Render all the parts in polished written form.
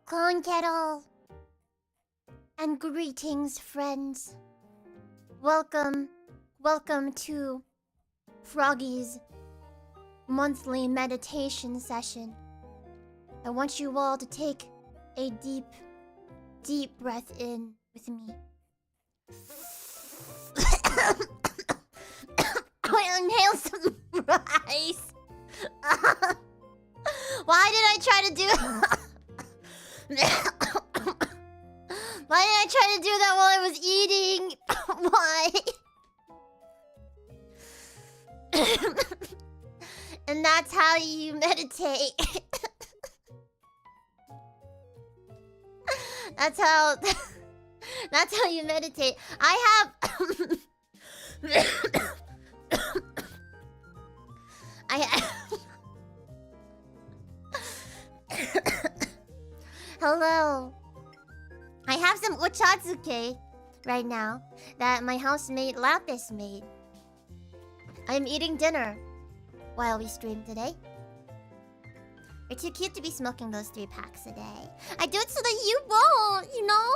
Konkero and greetings, friends. Welcome to Froggy's monthly meditation session. I want you all to take a deep breath in with me. I inhale some rice. Why did I try to do Why did I try to do that while I was eating? Why? And that's how you meditate. That's how you meditate. I have Hello. I have some ochazuke right now that my housemate Lapis made. I'm eating dinner while we stream today. You're too cute to be smoking those 3 packs a day. I do it so that you won't, you know?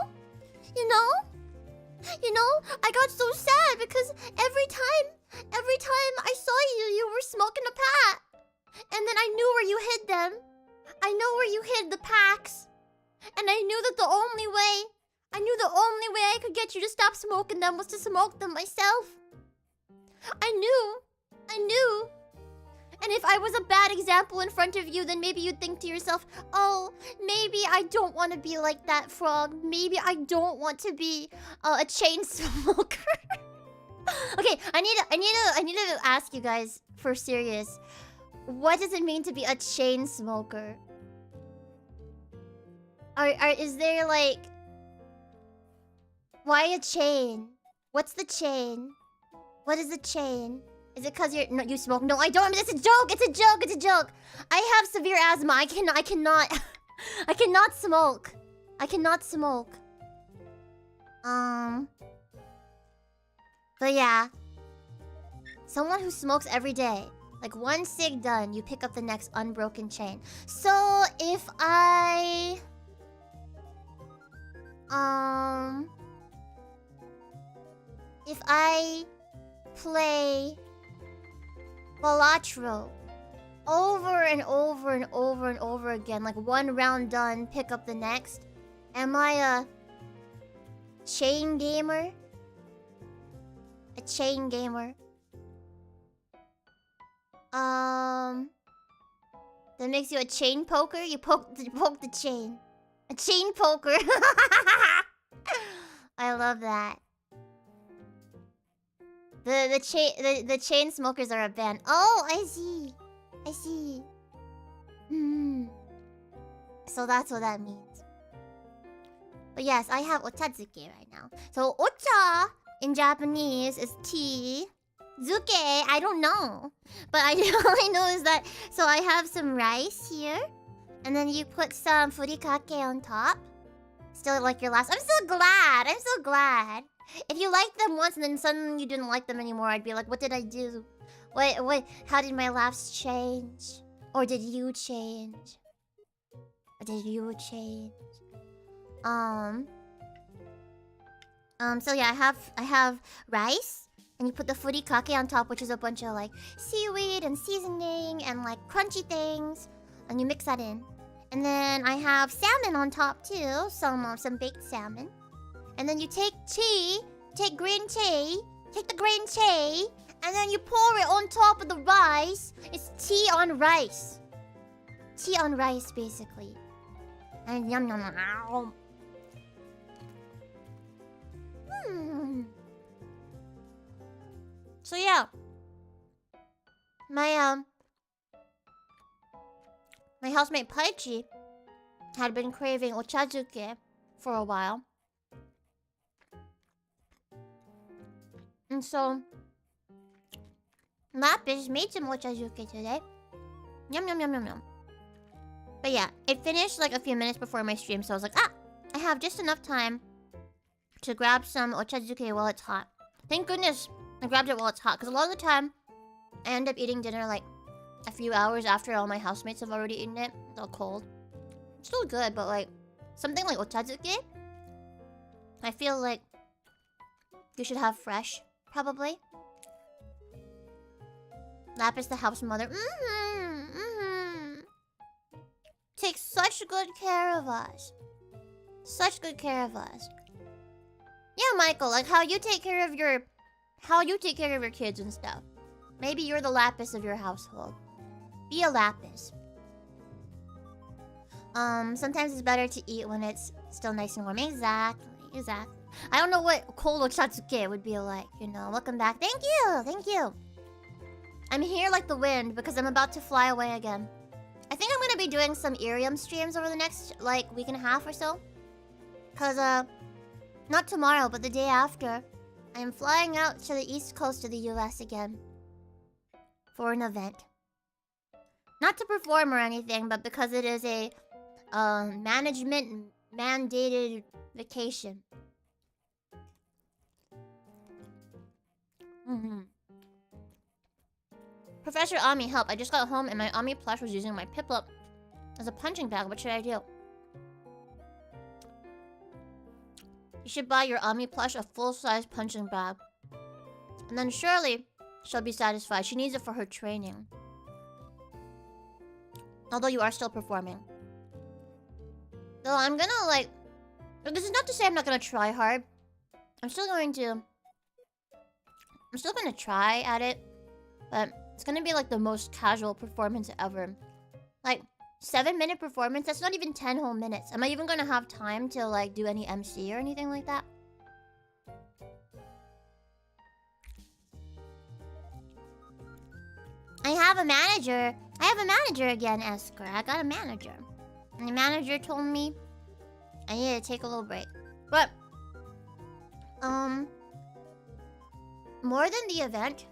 I got so sad because every time I saw you, you were smoking a pack. And then I knew where you hid them. I know where you hid the packs. And I knew that the only way I could get you to stop smoking them was to smoke them myself. I knew. And if I was a bad example in front of you, then maybe you'd think to yourself, oh, maybe I don't want to be like that frog. Maybe I don't want to be a chain smoker. Okay, I need to ask you guys for serious. What does it mean to be a chain smoker? Is there like... Why a chain? What's the chain? What is the chain? Is it because you smoke? No, I don't. I mean, it's a joke. It's a joke. I have severe asthma. I cannot smoke. I cannot smoke. But yeah. Someone who smokes every day. Like one cig done, you pick up the next unbroken chain. So if I play Balatro over and over again, like one round done, pick up the next, am I a chain gamer? A chain gamer. That makes you a chain poker? You poke the chain. A chain poker. I love that. The chain smokers are a band. Oh, I see. So that's what that means. But yes, I have ochazuke right now. So ocha in Japanese is tea. Zuke, I don't know. But all I know is that... So I have some rice here. And then you put some furikake on top. Still like your last... I'm so glad. If you liked them once and then suddenly you didn't like them anymore, I'd be like, what did I do? What? How did my laughs change? Or did you change? So yeah, I have rice. And you put the furikake on top, which is a bunch of like seaweed and seasoning and like crunchy things. And you mix that in. And then I have salmon on top too. Some baked salmon. And then you take green tea. Take the green tea. And then you pour it on top of the rice. It's tea on rice. Tea on rice, basically. And yum. So yeah. My housemate Paichi had been craving ochazuke for a while. And so Lapis made some ochazuke today. Yum. But yeah, it finished like a few minutes before my stream, so I was like, I have just enough time to grab some ochazuke while it's hot. Thank goodness I grabbed it while it's hot, because a lot of the time I end up eating dinner like a few hours after all my housemates have already eaten it. It's all cold. It's still good, but like something like ochazuke, I feel like you should have fresh, probably. Lapis the house mother. Takes such good care of us. Such good care of us. Yeah, Michael, like how you take care of your kids and stuff. Maybe you're the Lapis of your household. Be a Lapis. Sometimes it's better to eat when it's still nice and warm. Exactly. I don't know what cold ochazuke would be like, you know. Welcome back. Thank you. I'm here like the wind because I'm about to fly away again. I think I'm gonna be doing some Irium streams over the next, like, week and a half or so. Cause, not tomorrow, but the day after, I'm flying out to the east coast of the US again. For an event. Not to perform or anything, but because it is a, management mandated vacation. Professor Ami, help. I just got home and my Ami plush was using my Piplup as a punching bag. What should I do? You should buy your Ami plush a full-size punching bag. And then surely she'll be satisfied. She needs it for her training. Although you are still performing. So I'm gonna like... This is not to say I'm not gonna try hard. I'm still gonna try at it. But it's gonna be like the most casual performance ever. Like, 7-minute performance? That's not even 10 whole minutes. Am I even gonna have time to like do any MC or anything like that? I have a manager again, Esker. I got a manager. And the manager told me I need to take a little break. But, more than the event,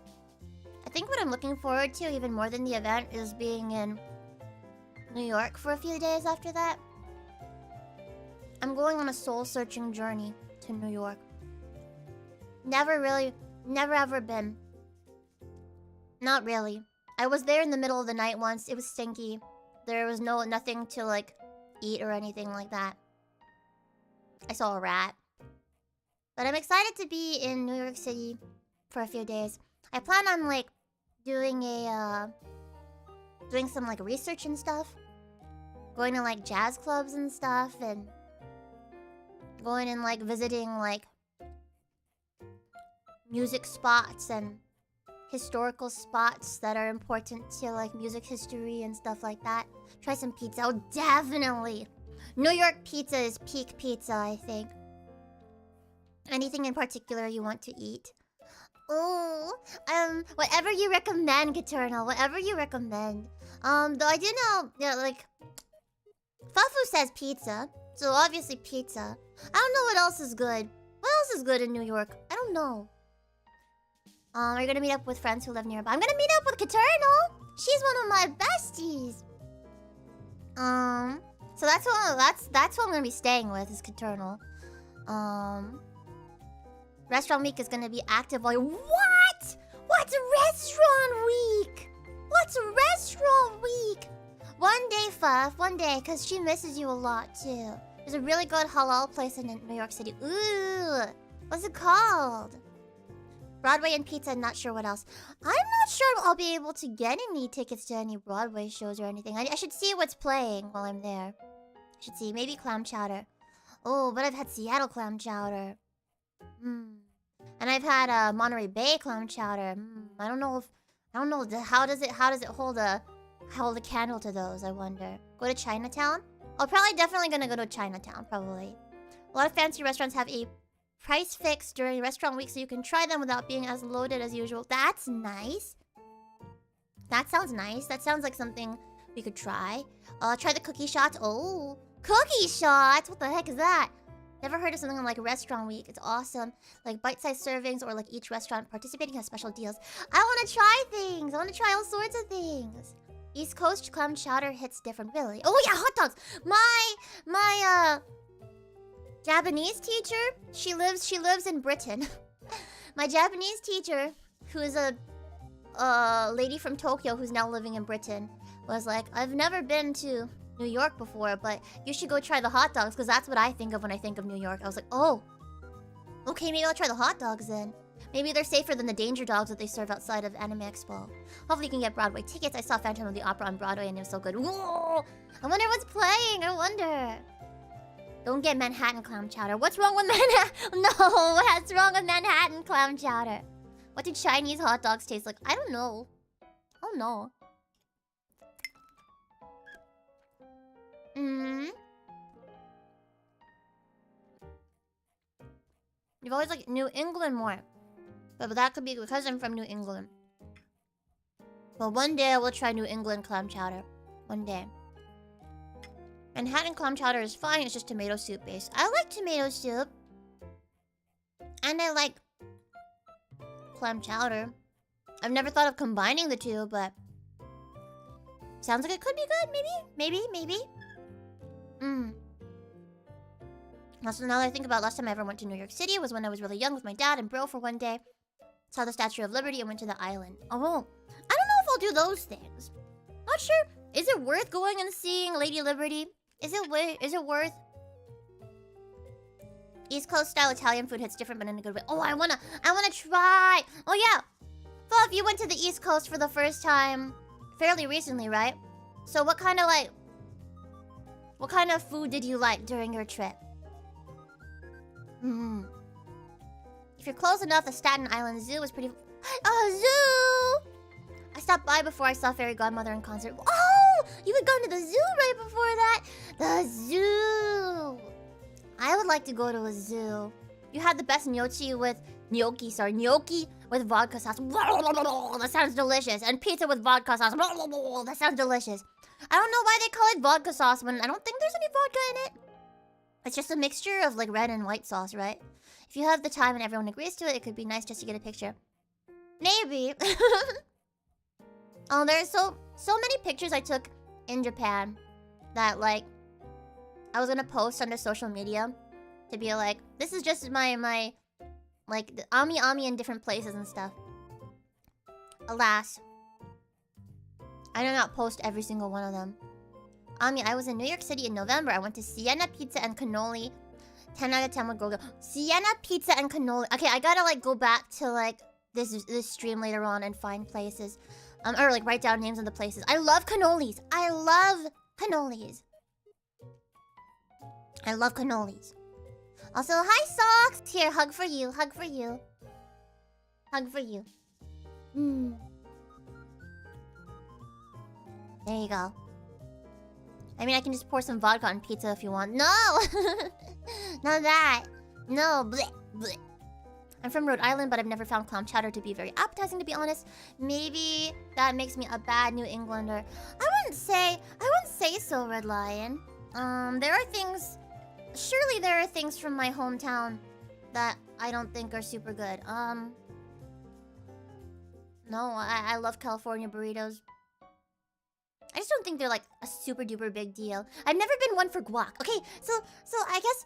I think what I'm looking forward to even more than the event is being in New York for a few days after that. I'm going on a soul-searching journey to New York. Never ever been. Not really. I was there in the middle of the night once. It was stinky. There was nothing to like eat or anything like that. I saw a rat. But I'm excited to be in New York City for a few days. I plan on like doing some like research and stuff. Going to like jazz clubs and stuff, and going and like visiting like music spots and historical spots that are important to like music history and stuff like that. Try some pizza. Oh, definitely. New York pizza is peak pizza, I think. Anything in particular you want to eat? Oh, whatever you recommend, Caternal. Whatever you recommend. Though I do know, yeah, like, Fafu says pizza, so obviously pizza. I don't know what else is good. What else is good in New York? I don't know. Are you gonna meet up with friends who live nearby? I'm gonna meet up with Caternal. She's one of my besties. So that's what I'm gonna be staying with is Caternal. Restaurant week is gonna be active while what? What's restaurant week? What's restaurant week? One day, Fuff. One day, because she misses you a lot, too. There's a really good halal place in New York City. Ooh. What's it called? Broadway and pizza, not sure what else. I'm not sure I'll be able to get any tickets to any Broadway shows or anything. I should see what's playing while I'm there. I should see. Maybe clam chowder. Oh, but I've had Seattle clam chowder. And I've had Monterey Bay clam chowder. I don't know. How does it hold a candle to those? I wonder. Go to Chinatown. Oh, definitely gonna go to Chinatown. Probably. A lot of fancy restaurants have a price fix during restaurant week, so you can try them without being as loaded as usual. That's nice. That sounds nice. That sounds like something we could try. Try the cookie shots. Oh, cookie shots. What the heck is that? Never heard of something like restaurant week. It's awesome. Like bite-sized servings, or like each restaurant participating has special deals. I want to try things. I want to try all sorts of things. East Coast clam chowder hits different, really. Oh yeah, hot dogs. My Japanese teacher. She lives in Britain. My Japanese teacher, who is a lady from Tokyo who's now living in Britain, was like, I've never been to New York before, but you should go try the hot dogs because that's what I think of when I think of New York. I was like, oh, okay, maybe I'll try the hot dogs then. Maybe they're safer than the danger dogs that they serve outside of Anime Expo. Hopefully you can get Broadway tickets. I saw Phantom of the Opera on Broadway and it was so good. Whoa! I wonder what's playing. I wonder. Don't get Manhattan clam chowder. What's wrong with Manhattan? No, what's wrong with Manhattan clam chowder? What do Chinese hot dogs taste like? I don't know. Oh no. You've always liked New England more. But that could be because I'm from New England. But one day I will try New England clam chowder. One day. Manhattan clam chowder is fine, it's just tomato soup based. I like tomato soup. And I like clam chowder. I've never thought of combining the two, but sounds like it could be good, maybe. Also, now that I think about last time I ever went to New York City was when I was really young with my dad and bro for one day. Saw the Statue of Liberty and went to the island. Oh, I don't know if I'll do those things. Not sure. Is it worth going and seeing Lady Liberty? Is it worth? East Coast style Italian food hits different, but in a good way. Oh, I wanna try. Oh yeah, Fluff, you went to the East Coast for the first time fairly recently, right? So what kind of food did you like during your trip? If you're close enough, the Staten Island Zoo was pretty... Oh, zoo! I stopped by before I saw Fairy Godmother in concert. Oh! You had gone to the zoo right before that? The zoo! I would like to go to a zoo. You had the best gnocchi with... Gnocchi with vodka sauce. That sounds delicious. And pizza with vodka sauce. That sounds delicious. I don't know why they call it vodka sauce when I don't think there's any vodka in it. It's just a mixture of like red and white sauce, right? If you have the time and everyone agrees to it, it could be nice just to get a picture. Maybe. Oh, there's so many pictures I took in Japan that like I was gonna post under social media to be like, this is just my like the Ami in different places and stuff. Alas, I did not post every single one of them. I was in New York City in November. I went to Sienna Pizza and Cannoli. 10 out of 10 would go. Sienna Pizza and Cannoli. Okay, I gotta like go back to like this stream later on and find places. Or like write down names of the places. I love cannolis. I love cannolis. I love cannolis. Also, hi Socks! Here, hug for you. Hug for you. Hug for you. There you go. I mean, I can just pour some vodka on pizza if you want. No! Not that. No, bleh, bleh. I'm from Rhode Island, but I've never found clam chowder to be very appetizing, to be honest. Maybe that makes me a bad New Englander. I wouldn't say so, Red Lion. There are things... Surely there are things from my hometown that I don't think are super good. No, I love California burritos. I just don't think they're like a super duper big deal. I've never been one for guac. Okay, so I guess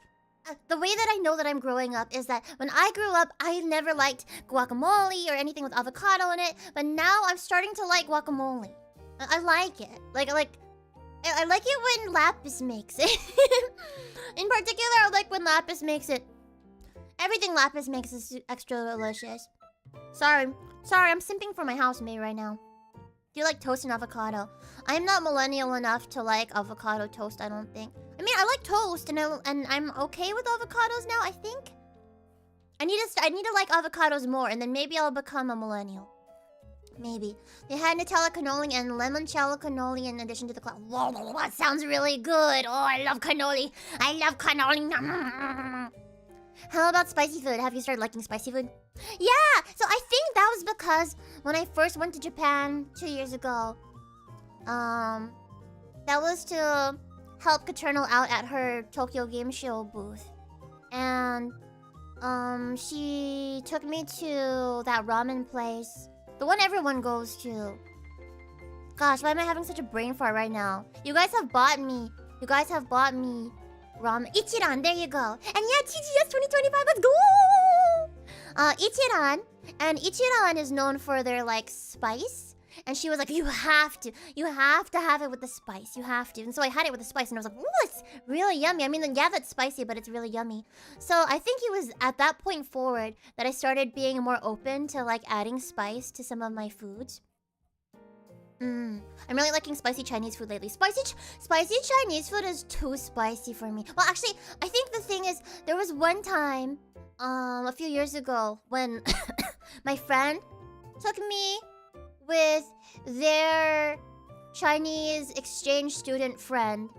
the way that I know that I'm growing up is that when I grew up, I never liked guacamole or anything with avocado in it. But now I'm starting to like guacamole. I like it. I like it when Lapis makes it. In particular, I like when Lapis makes it. Everything Lapis makes is extra delicious. Sorry, I'm simping for my housemate right now. Do you like toast and avocado? I'm not millennial enough to like avocado toast, I don't think. I mean, I like toast and I'm okay with avocados now, I think. I need to like avocados more and then maybe I'll become a millennial. Maybe. They had Nutella cannoli and limoncello cannoli in addition to the cloud. Whoa, that sounds really good. Oh, I love cannoli. I love cannoli. How about spicy food? Have you started liking spicy food? Yeah! So I think that was because when I first went to Japan 2 years ago, that was to help Caternal out at her Tokyo Game Show booth. And, she took me to that ramen place. The one everyone goes to. Gosh, why am I having such a brain fart right now? You guys have bought me ramen. Ichiran, there you go. And yeah, TGS 2025, let's go! Ichiran. And Ichiran is known for their, like, spice. And she was like, you have to have it with the spice. You have to. And so I had it with the spice, and I was like, ooh, it's really yummy. I mean, yeah, that's spicy, but it's really yummy. So I think it was at that point forward that I started being more open to like adding spice to some of my foods. I'm really liking spicy Chinese food lately. Spicy Chinese food is too spicy for me. Well, actually, I think the thing is, there was one time, a few years ago, when my friend took me with their Chinese exchange student friend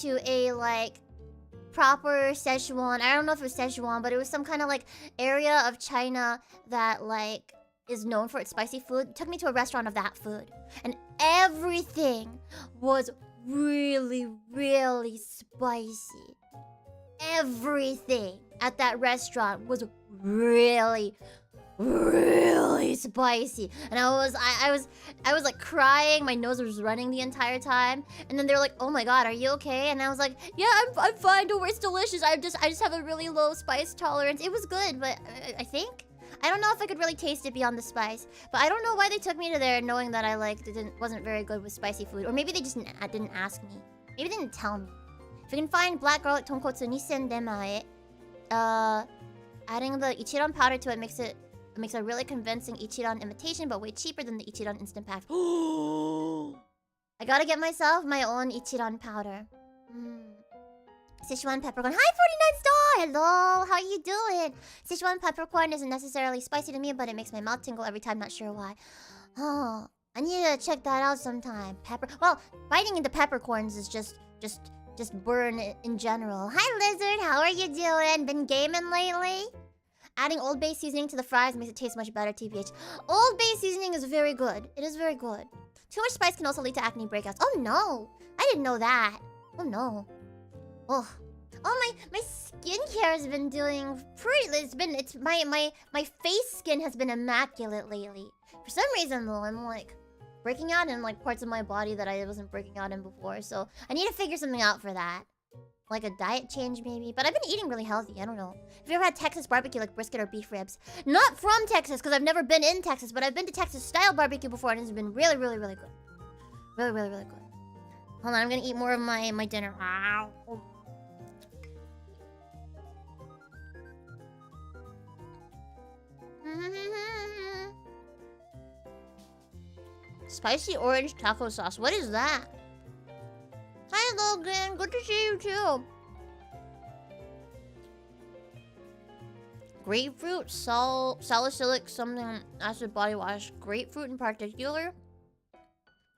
to a, like, proper Szechuan. I don't know if it was Szechuan, but it was some kind of, like, area of China that, like, is known for its spicy food. Took me to a restaurant of that food. And everything was really, really spicy. Everything at that restaurant was really, really spicy. And I was like crying. My nose was running the entire time. And then they were like, "Oh my god, are you okay?" And I was like, "Yeah, I'm fine. Don't worry, it's delicious. I just have a really low spice tolerance." It was good, but I don't know if I could really taste it beyond the spice. But I don't know why they took me to there knowing that I wasn't very good with spicy food. Or maybe they just didn't ask me. Maybe they didn't tell me. If you can find black garlic tonkotsu nisen demae, adding the Ichiran powder to it makes a really convincing Ichiran imitation, but way cheaper than the Ichiran instant pack. I gotta get myself my own Ichiran powder. Sichuan peppercorn. Hi, 49 star! Hello, how are you doing? Sichuan peppercorn isn't necessarily spicy to me, but it makes my mouth tingle every time, not sure why. Oh, I need to check that out sometime. Well, biting into peppercorns is just burn in general. Hi, Lizard, how are you doing? Been gaming lately? Adding Old Bay seasoning to the fries makes it taste much better, TBH. Old Bay seasoning is very good. It is very good. Too much spice can also lead to acne breakouts. Oh no! I didn't know that. Oh no. Oh, my skincare has been doing pretty. My face skin has been immaculate lately. For some reason though, I'm like breaking out in like parts of my body that I wasn't breaking out in before. So I need to figure something out for that, like a diet change maybe. But I've been eating really healthy. I don't know. Have you ever had Texas barbecue like brisket or beef ribs? Not from Texas because I've never been in Texas, but I've been to Texas style barbecue before and it's been really, really, really good. Really, really, really good. Hold on, I'm gonna eat more of my dinner. Spicy orange taco sauce. What is that? Hi, Logan. Good to see you too. Grapefruit, salicylic, something acid body wash. Grapefruit in particular.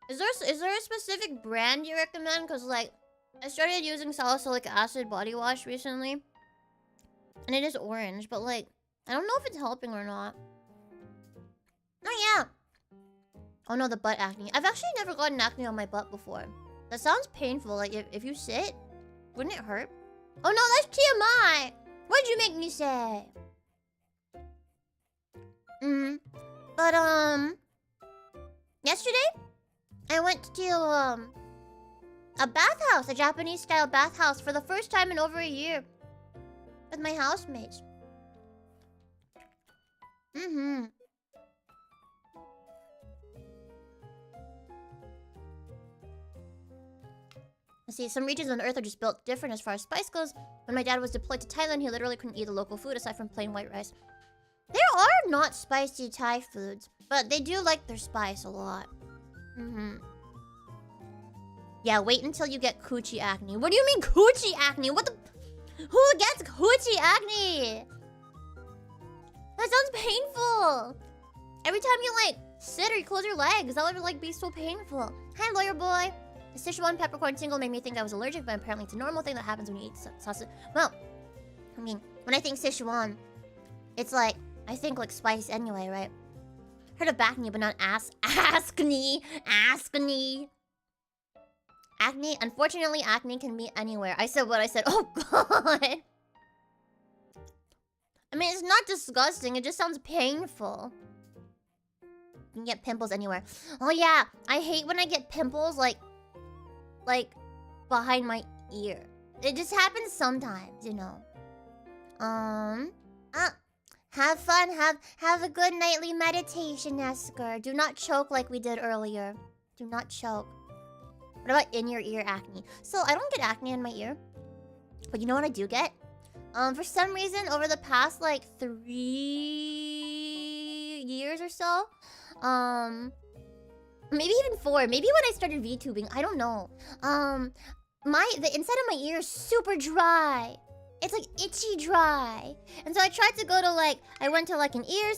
Is there a specific brand you recommend? Cause like I started using salicylic acid body wash recently, and it is orange, but like I don't know if it's helping or not. Oh yeah. Oh no, the butt acne. I've actually never gotten acne on my butt before. That sounds painful. Like if you sit, wouldn't it hurt? Oh no, that's TMI. What'd you make me say? But yesterday I went to a bathhouse, a Japanese style bathhouse for the first time in over a year with my housemates. See, some regions on Earth are just built different as far as spice goes. When my dad was deployed to Thailand, he literally couldn't eat the local food aside from plain white rice. There are not spicy Thai foods, but they do like their spice a lot. Yeah, wait until you get coochie acne. What do you mean coochie acne? What the... Who gets coochie acne? That sounds painful. Every time you like sit or you close your legs, that would like be so painful. Hi, lawyer boy. The Sichuan peppercorn tingle made me think I was allergic, but apparently it's a normal thing that happens when you eat sausage. Well, I mean, when I think Sichuan, it's like, I think like spice anyway, right? Heard of acne, but not acne. Acne, unfortunately, acne can be anywhere. I said what I said. Oh god. I mean, it's not disgusting. It just sounds painful. You can get pimples anywhere. Oh yeah, I hate when I get pimples like behind my ear. It just happens sometimes, you know. Hi Have fun. Have a good nightly meditation, Esker. Do not choke like we did earlier. Do not choke. What about in your ear acne? So I don't get acne in my ear, but you know what I do get? For some reason, over the past like 3 years or so, maybe even 4, maybe when I started VTubing, I don't know. The inside of my ear is super dry. It's like itchy dry. And so I tried to go to like, I went to like an ear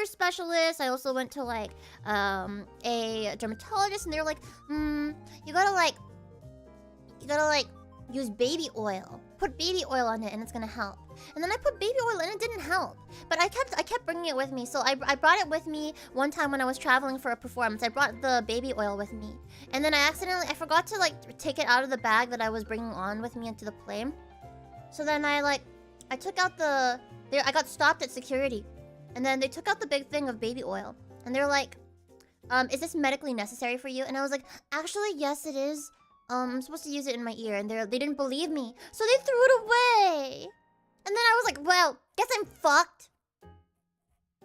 specialist. I also went to like a dermatologist, and they're like, you gotta like use baby oil. Put baby oil on it and it's gonna help. And then I put baby oil and it didn't help. But I kept bringing it with me. So I brought it with me one time when I was traveling for a performance. I brought the baby oil with me. And then I forgot to like take it out of the bag that I was bringing on with me into the plane. So then I took out I got stopped at security. And then they took out the big thing of baby oil. And they're like, is this medically necessary for you? And I was like, actually, yes, it is. I'm supposed to use it in my ear. And they didn't believe me. So they threw it away. And then I was like, well, guess I'm fucked.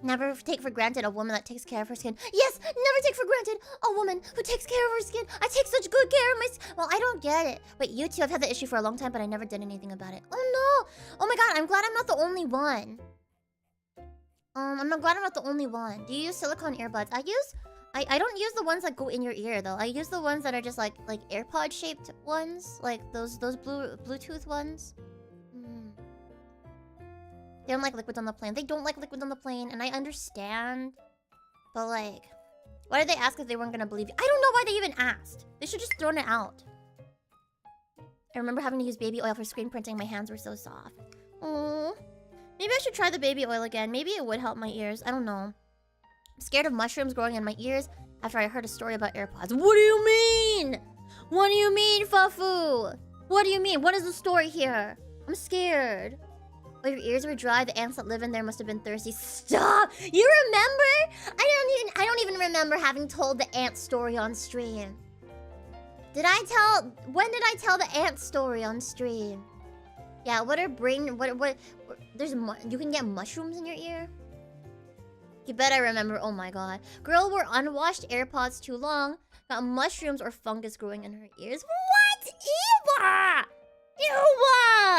Never take for granted a woman that takes care of her skin. Yes, never take for granted a woman who takes care of her skin. I take such good care of my skin. Well, I don't get it. Wait, you two, I've had the issue for a long time, but I never did anything about it. Oh no! Oh my god, I'm glad I'm not the only one. I'm glad I'm not the only one. Do you use silicone earbuds? I don't use the ones that go in your ear though. I use the ones that are just like AirPod shaped ones, like those Bluetooth ones. They don't like liquids on the plane. They don't like liquids on the plane, and I understand. But like, why did they ask if they weren't gonna believe you? I don't know why they even asked. They should just thrown it out. I remember having to use baby oil for screen printing. My hands were so soft. Oh, maybe I should try the baby oil again. Maybe it would help my ears. I don't know. I'm scared of mushrooms growing in my ears after I heard a story about AirPods. What do you mean? What do you mean, Fafu? What do you mean? What is the story here? I'm scared. Oh, your ears were dry. The ants that live in there must have been thirsty. Stop! You remember? I don't even remember having told the ant story on stream. When did I tell the ant story on stream? Yeah, you can get mushrooms in your ear? You bet I remember. Oh my god. Girl wore unwashed AirPods too long. Got mushrooms or fungus growing in her ears. What? Eva! Ew!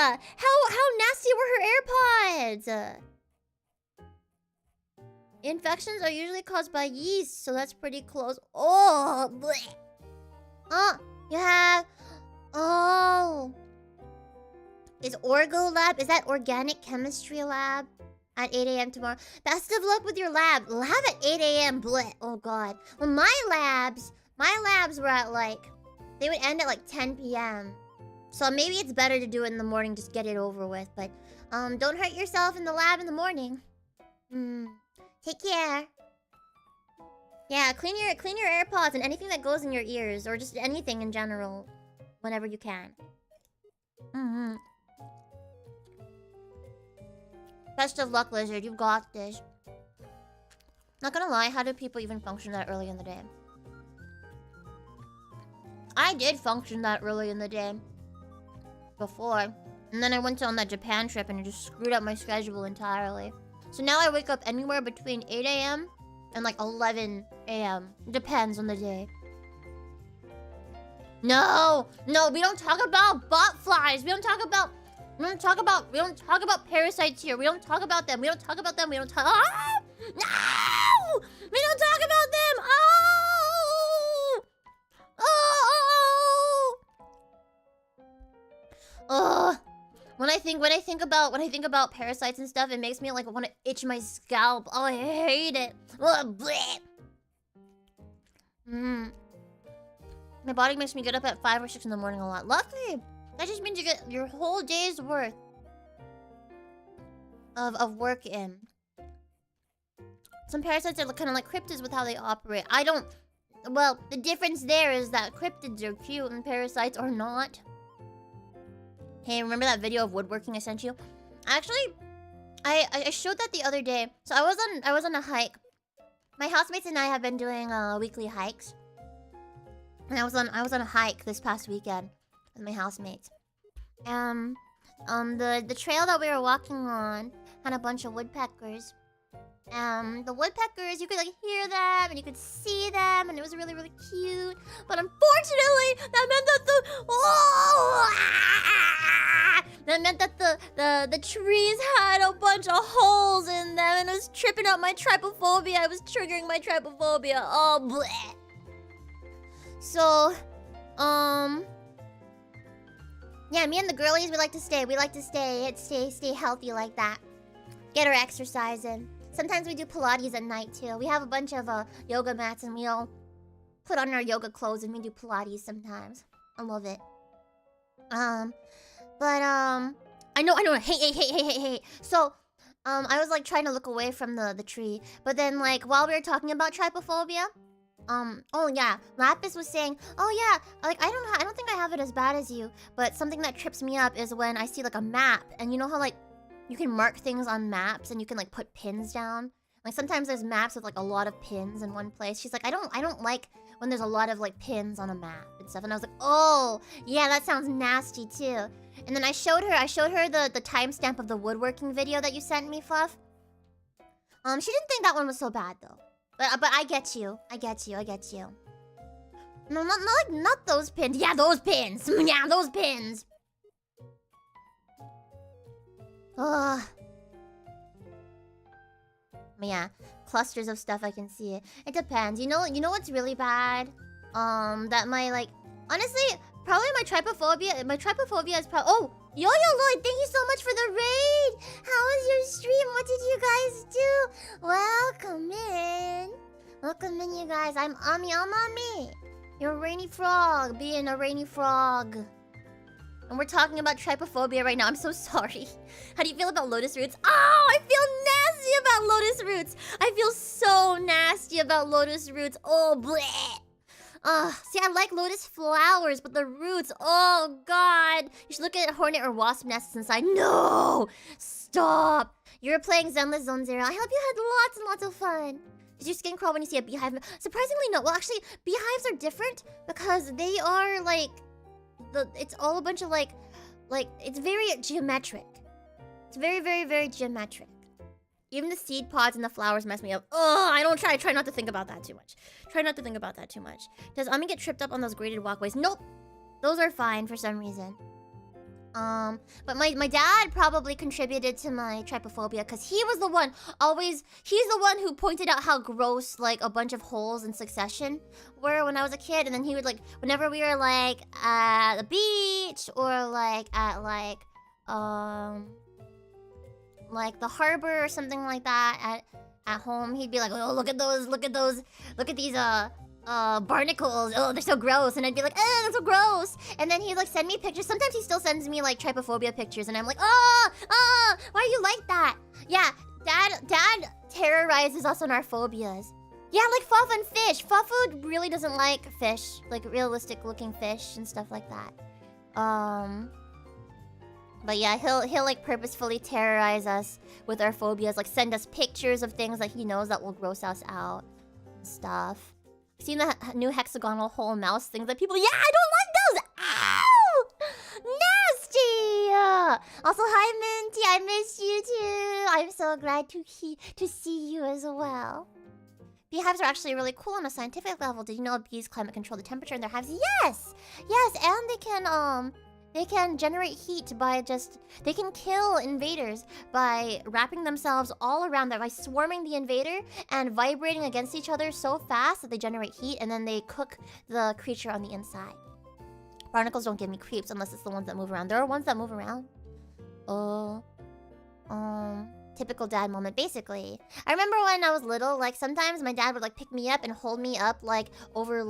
How nasty were her AirPods? Infections are usually caused by yeast, so that's pretty close. Oh, bleh. Oh, you have... Oh. Is Orgo Lab? Is that Organic Chemistry Lab? At 8 a.m. tomorrow. Best of luck with your lab. Lab at 8 a.m. Bleh. Oh, God. Well, my labs were at like... They would end at like 10 p.m. So maybe it's better to do it in the morning, just get it over with. But don't hurt yourself in the lab in the morning. Take care. Yeah, clean your AirPods and anything that goes in your ears, or just anything in general, whenever you can. Best of luck, Lizard. You've got this. Not gonna lie, how do people even function that early in the day? I did function that early in the day before, and then I went on that Japan trip and it just screwed up my schedule entirely. So now I wake up anywhere between 8 a.m. and like 11 a.m. Depends on the day. No, we don't talk about bot flies. We don't talk about parasites here. We don't talk about them. We don't talk about them. No! We don't talk about them. When I think about parasites and stuff, it makes me like want to itch my scalp. Oh, I hate it. My body makes me get up at 5 or 6 in the morning a lot. Luckily, that just means you get your whole day's worth of work in. Some parasites are kind of like cryptids with how they operate. Well, the difference there is that cryptids are cute and parasites are not. Hey, remember that video of woodworking I sent you? Actually, I showed that the other day. So I was on a hike. My housemates and I have been doing weekly hikes. And I was on a hike this past weekend with my housemates. The trail that we were walking on had a bunch of woodpeckers. The woodpeckers, you could like hear them and you could see them, and it was really, really cute. But unfortunately, that meant that the trees had a bunch of holes in them, and it was tripping out my trypophobia. It was triggering my trypophobia. Oh, bleh. So, yeah, me and the girlies, we like to stay healthy like that. Get our exercise in. Sometimes we do Pilates at night too. We have a bunch of yoga mats, and we all put on our yoga clothes and we do Pilates sometimes. I love it. I know. Hey. So, I was like trying to look away from the tree, but then like while we were talking about trypophobia, oh yeah, Lapis was saying, oh yeah, like I don't think I have it as bad as you, but something that trips me up is when I see like a map, and you know how like you can mark things on maps and you can like put pins down. Like sometimes there's maps with like a lot of pins in one place. She's like, I don't like when there's a lot of like pins on a map and stuff. And I was like, oh yeah, that sounds nasty too. And then I showed her the timestamp of the woodworking video that you sent me, Fluff. She didn't think that one was so bad though. But I get you. No, not those pins. Yeah, those pins. Yeah, those pins. Ugh. But yeah, clusters of stuff I can see. It depends. You know what's really bad? That my like honestly, probably my trypophobia is probably. Oh, Yo Lloyd, thank you so much for the raid. How was your stream? What did you guys do? Welcome in, you guys. I'm Ami Amami. You're a rainy frog, being a rainy frog. And we're talking about trypophobia right now. I'm so sorry. How do you feel about lotus roots? Oh, I feel nasty about lotus roots. I feel so nasty about lotus roots. Oh, bleh. See, I like lotus flowers, but the roots, oh god. You should look at hornet or wasp nests inside. No! Stop! You're playing Zenless Zone Zero. I hope you had lots and lots of fun. Does your skin crawl when you see a beehive? Surprisingly, no. Well, actually, beehives are different because they are like... It's all a bunch of like it's very geometric. It's very, very, very geometric. Even the seed pods and the flowers mess me up. Oh, I try not to think about that too much. Does Ami get tripped up on those graded walkways? Nope. Those are fine for some reason. But my dad probably contributed to my trypophobia because he's the one who pointed out how gross like a bunch of holes in Succession were when I was a kid, and then he would like whenever we were like at the beach or like at like the harbor or something like that at home, he'd be like, oh, look at these barnacles. Oh, they're so gross. And I'd be like, oh, that's so gross. And then he'd like send me pictures. Sometimes he still sends me like trypophobia pictures, and I'm like, why are you like that? Yeah, dad terrorizes us on our phobias. Yeah, like Fuff and fish. Fuffu really doesn't like fish, like realistic looking fish and stuff like that. But yeah, he'll like purposefully terrorize us with our phobias, like send us pictures of things that he knows that will gross us out and stuff. Seen the new hexagonal hole mouse things that people... Yeah, I don't like those! Ow! Nasty! Also, hi, Minty. I missed you, too. I'm so glad to see you as well. Beehives are actually really cool on a scientific level. Did you know bees climate control the temperature in their hives? Yes! Yes, and they can generate heat by they can kill invaders by wrapping themselves all around them, by swarming the invader and vibrating against each other so fast that they generate heat, and then they cook the creature on the inside. Barnacles don't give me creeps unless it's the ones that move around. There are ones that move around. Typical dad moment, basically. I remember when I was little, like sometimes my dad would like pick me up and hold me up like over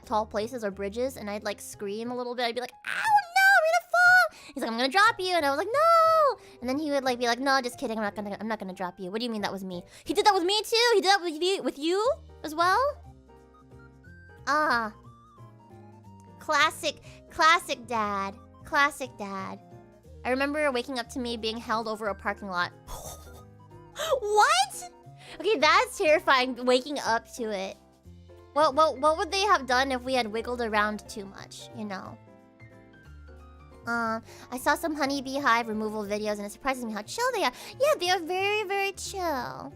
tall places or bridges, and I'd like scream a little bit. I'd be like, "Ow, no, I'm gonna fall!" He's like, "I'm gonna drop you," and I was like, "No!" And then he would like be like, "No, just kidding. I'm not gonna drop you." What do you mean that was me? He did that with me too. He did that with you as well. Classic dad. Classic dad. I remember waking up to me being held over a parking lot. What? Okay, that's terrifying, waking up to it. What would they have done if we had wiggled around too much, you know? I saw some honeybee hive removal videos, and it surprises me how chill they are. Yeah, they are very, very chill.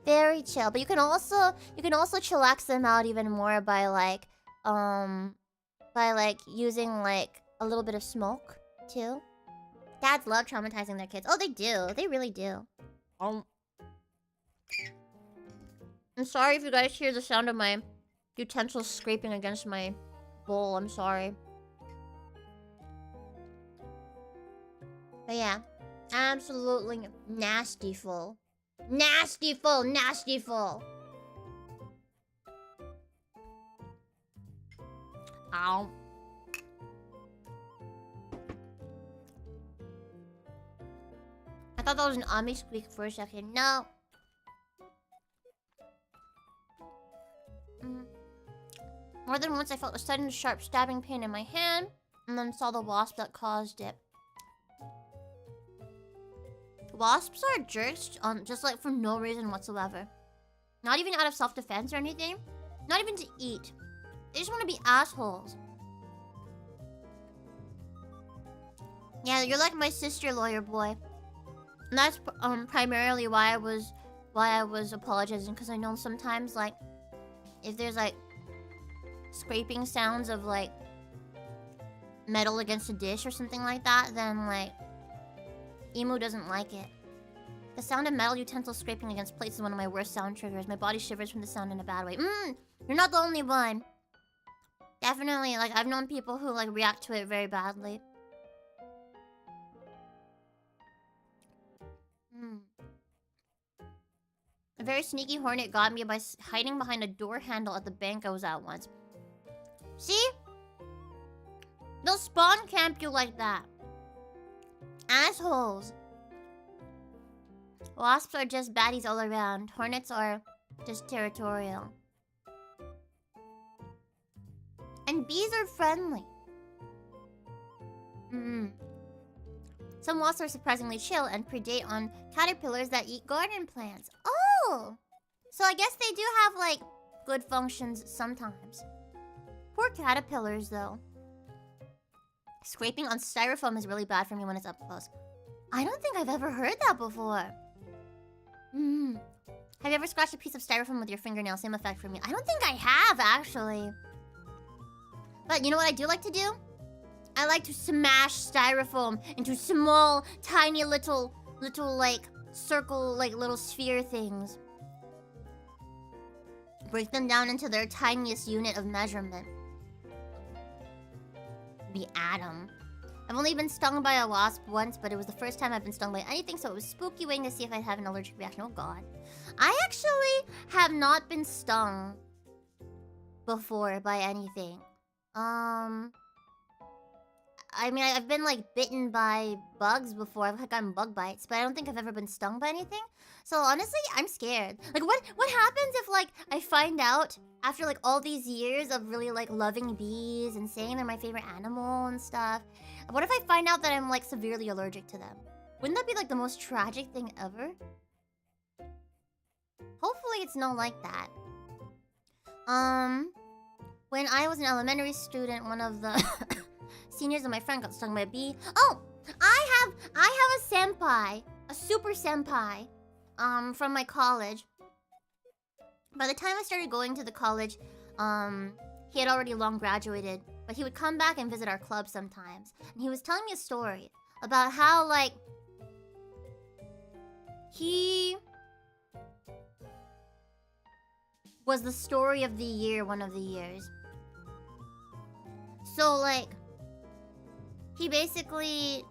Very chill. But you can also chillax them out even more by using like a little bit of smoke too. Dads love traumatizing their kids. Oh, they do. They really do. I'm sorry if you guys hear the sound of my utensils scraping against my bowl. I'm sorry. But yeah, absolutely nastyful. Nastyful, nastyful. Ow. I thought that was an Ami squeak for a second. No. More than once I felt a sudden sharp stabbing pain in my hand, and then saw the wasp that caused it. Wasps are jerks just like for no reason whatsoever. Not even out of self-defense or anything. Not even to eat. They just want to be assholes. Yeah, you're like my sister, lawyer boy. And that's primarily why I was apologizing, because I know sometimes like if there's like scraping sounds of like metal against a dish or something like that, then like Emu doesn't like it. The sound of metal utensils scraping against plates is one of my worst sound triggers. My body shivers from the sound in a bad way. You're not the only one. Definitely, like I've known people who like react to it very badly. A very sneaky hornet got me by hiding behind a door handle at the bank I was at once. See? They'll spawn camp you like that. Assholes. Wasps are just baddies all around. Hornets are just territorial. And bees are friendly. Some wasps are surprisingly chill and predate on caterpillars that eat garden plants. Oh! So I guess they do have, like, good functions sometimes. Poor caterpillars, though. Scraping on styrofoam is really bad for me when it's up close. I don't think I've ever heard that before. Have you ever scratched a piece of styrofoam with your fingernail? Same effect for me. I don't think I have, actually. But you know what I do like to do? I like to smash styrofoam into small, tiny little, like, circle, like, little sphere things. Break them down into their tiniest unit of measurement. The atom. I've only been stung by a wasp once, but it was the first time I've been stung by anything, so it was spooky waiting to see if I'd have an allergic reaction. Oh god. I actually have not been stung before by anything. I mean, I've been, like, bitten by bugs before. I've gotten bug bites, but I don't think I've ever been stung by anything. So, honestly, I'm scared. Like, what happens if, like, I find out after, like, all these years of really, like, loving bees and saying they're my favorite animal and stuff? What if I find out that I'm, like, severely allergic to them? Wouldn't that be, like, the most tragic thing ever? Hopefully it's not like that. When I was an elementary student, one of the... seniors and my friend got stung by a bee. Oh! I have a senpai. A super senpai. From my college. By the time I started going to the college, he had already long graduated. But he would come back and visit our club sometimes. And he was telling me a story about how, like... he... was the story of the year one of the years. So, like... he basically...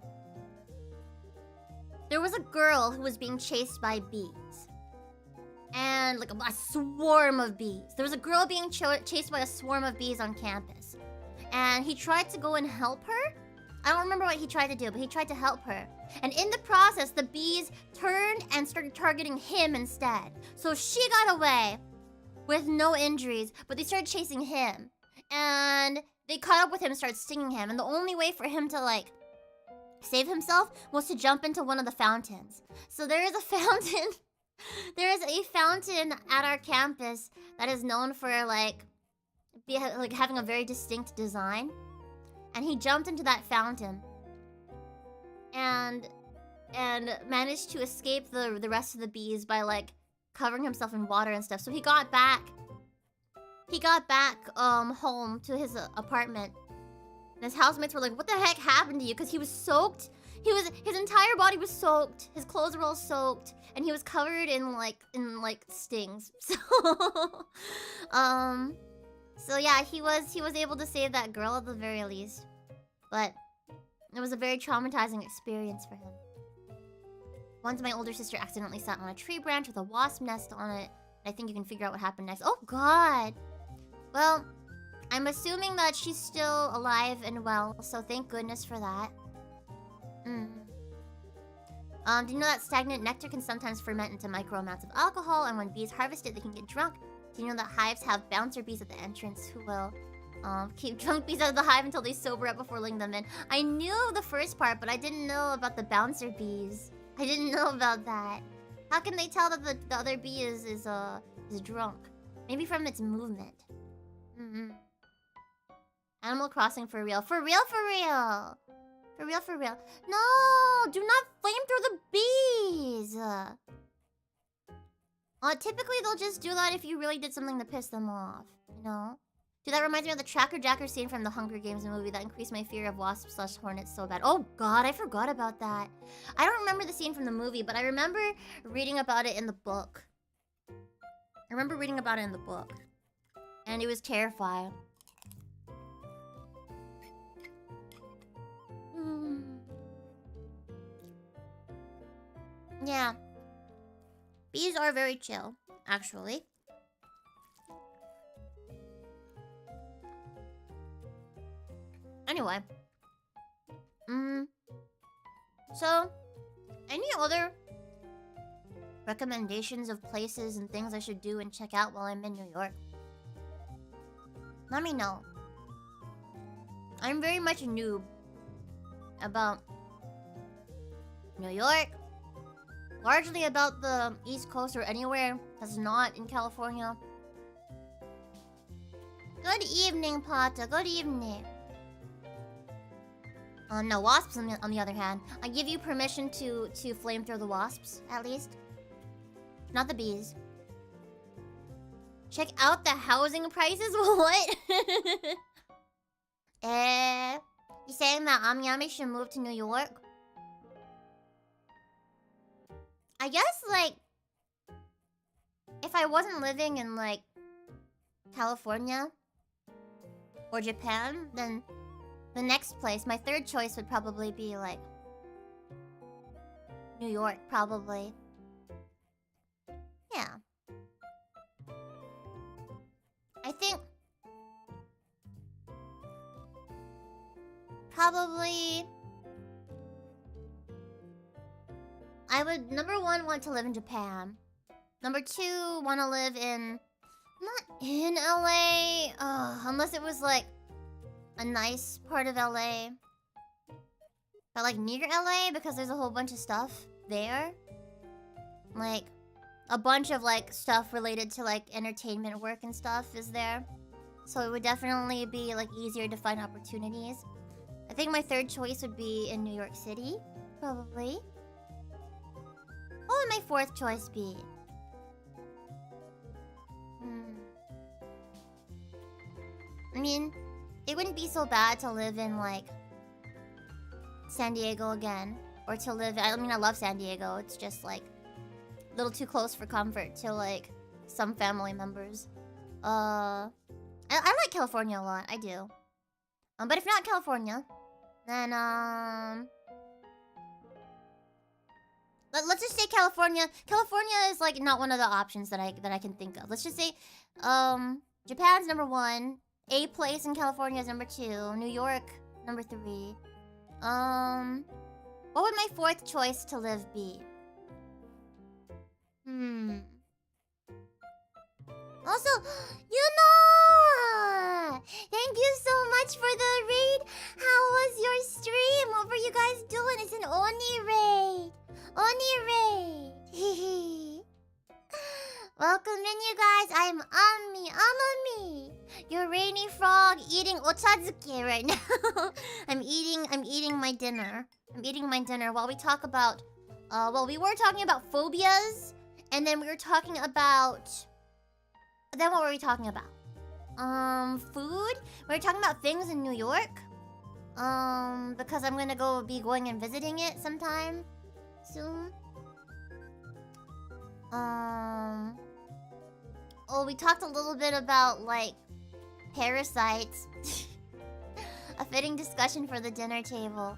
there was a girl who was being chased by bees. And, like, a swarm of bees. There was a girl being chased by a swarm of bees on campus. And he tried to go and help her. I don't remember what he tried to do, but he tried to help her. And in the process, the bees turned and started targeting him instead. So she got away with no injuries, but they started chasing him. And... they caught up with him and started stinging him. And the only way for him to, like, save himself was to jump into one of the fountains. So there is a fountain. There is a fountain at our campus that is known for, like, having a very distinct design. And he jumped into that fountain. and managed to escape the rest of the bees by like covering himself in water and stuff. So he got back home to his apartment. And his housemates were like, "What the heck happened to you?" Because he was soaked. His entire body was soaked. His clothes were all soaked, and he was covered in like stings. So yeah, he was able to save that girl at the very least. But it was a very traumatizing experience for him. Once my older sister accidentally sat on a tree branch with a wasp nest on it. I think you can figure out what happened next. Oh god! Well, I'm assuming that she's still alive and well, so thank goodness for that. Do you know that stagnant nectar can sometimes ferment into micro amounts of alcohol, and when bees harvest it, they can get drunk? Do you know that hives have bouncer bees at the entrance who will keep drunk bees out of the hive until they sober up before letting them in? I knew the first part, but I didn't know about the bouncer bees. I didn't know about that. How can they tell that the other bee is drunk? Maybe from its movement. Animal Crossing for real. For real, for real. For real, for real. No! Do not flamethrow the bees! Typically they'll just do that if you really did something to piss them off, you know? Dude, that reminds me of the Tracker Jacker scene from the Hunger Games movie that increased my fear of wasps/hornets so bad. Oh god, I forgot about that. I don't remember the scene from the movie, but I remember reading about it in the book. And it was terrifying. Yeah. Bees are very chill, actually. Anyway. So, any other recommendations of places and things I should do and check out while I'm in New York? Let me know. I'm very much a noob about New York. Largely about the East Coast or anywhere that's not in California. Good evening, Pata. Good evening. No, wasps on the other hand. I give you permission to flamethrow the wasps, at least. Not the bees. Check out the housing prices? What? You saying that Ami Ami should move to New York? I guess, like, if I wasn't living in, like, California or Japan, then the next place, my third choice would probably be, like, New York, probably. Yeah. I think probably I would, number one, want to live in Japan. Number two, want to live in... Not in LA. Unless it was, like, a nice part of LA. But, like, near LA, because there's a whole bunch of stuff there. Like, a bunch of, like, stuff related to, like, entertainment work and stuff is there. So it would definitely be, like, easier to find opportunities. I think my third choice would be in New York City. Probably. What would my fourth choice be? I mean, it wouldn't be so bad to live in, like, San Diego again. Or to live... I mean, I love San Diego. It's just, like, a little too close for comfort to, like, some family members. I like California a lot. I do. But if not California, then, let's just say California. California is, like, not one of the options that I can think of. Let's just say, Japan's number one. A place in California is number two. New York, number three. What would my fourth choice to live be? Also, Yuna! Thank you so much for the raid. How was your stream? What were you guys doing? It's an Oni raid. Oni raid. Welcome in, you guys. I'm Ami Amami, your rainy frog eating ochazuke right now. I'm eating my dinner. I'm eating my dinner while we talk about. Well, we were talking about phobias, and then we were talking about. Then what were we talking about? Food. We were talking about things in New York. Because I'm gonna be going and visiting it sometime soon. Oh, we talked a little bit about, like, parasites. A fitting discussion for the dinner table.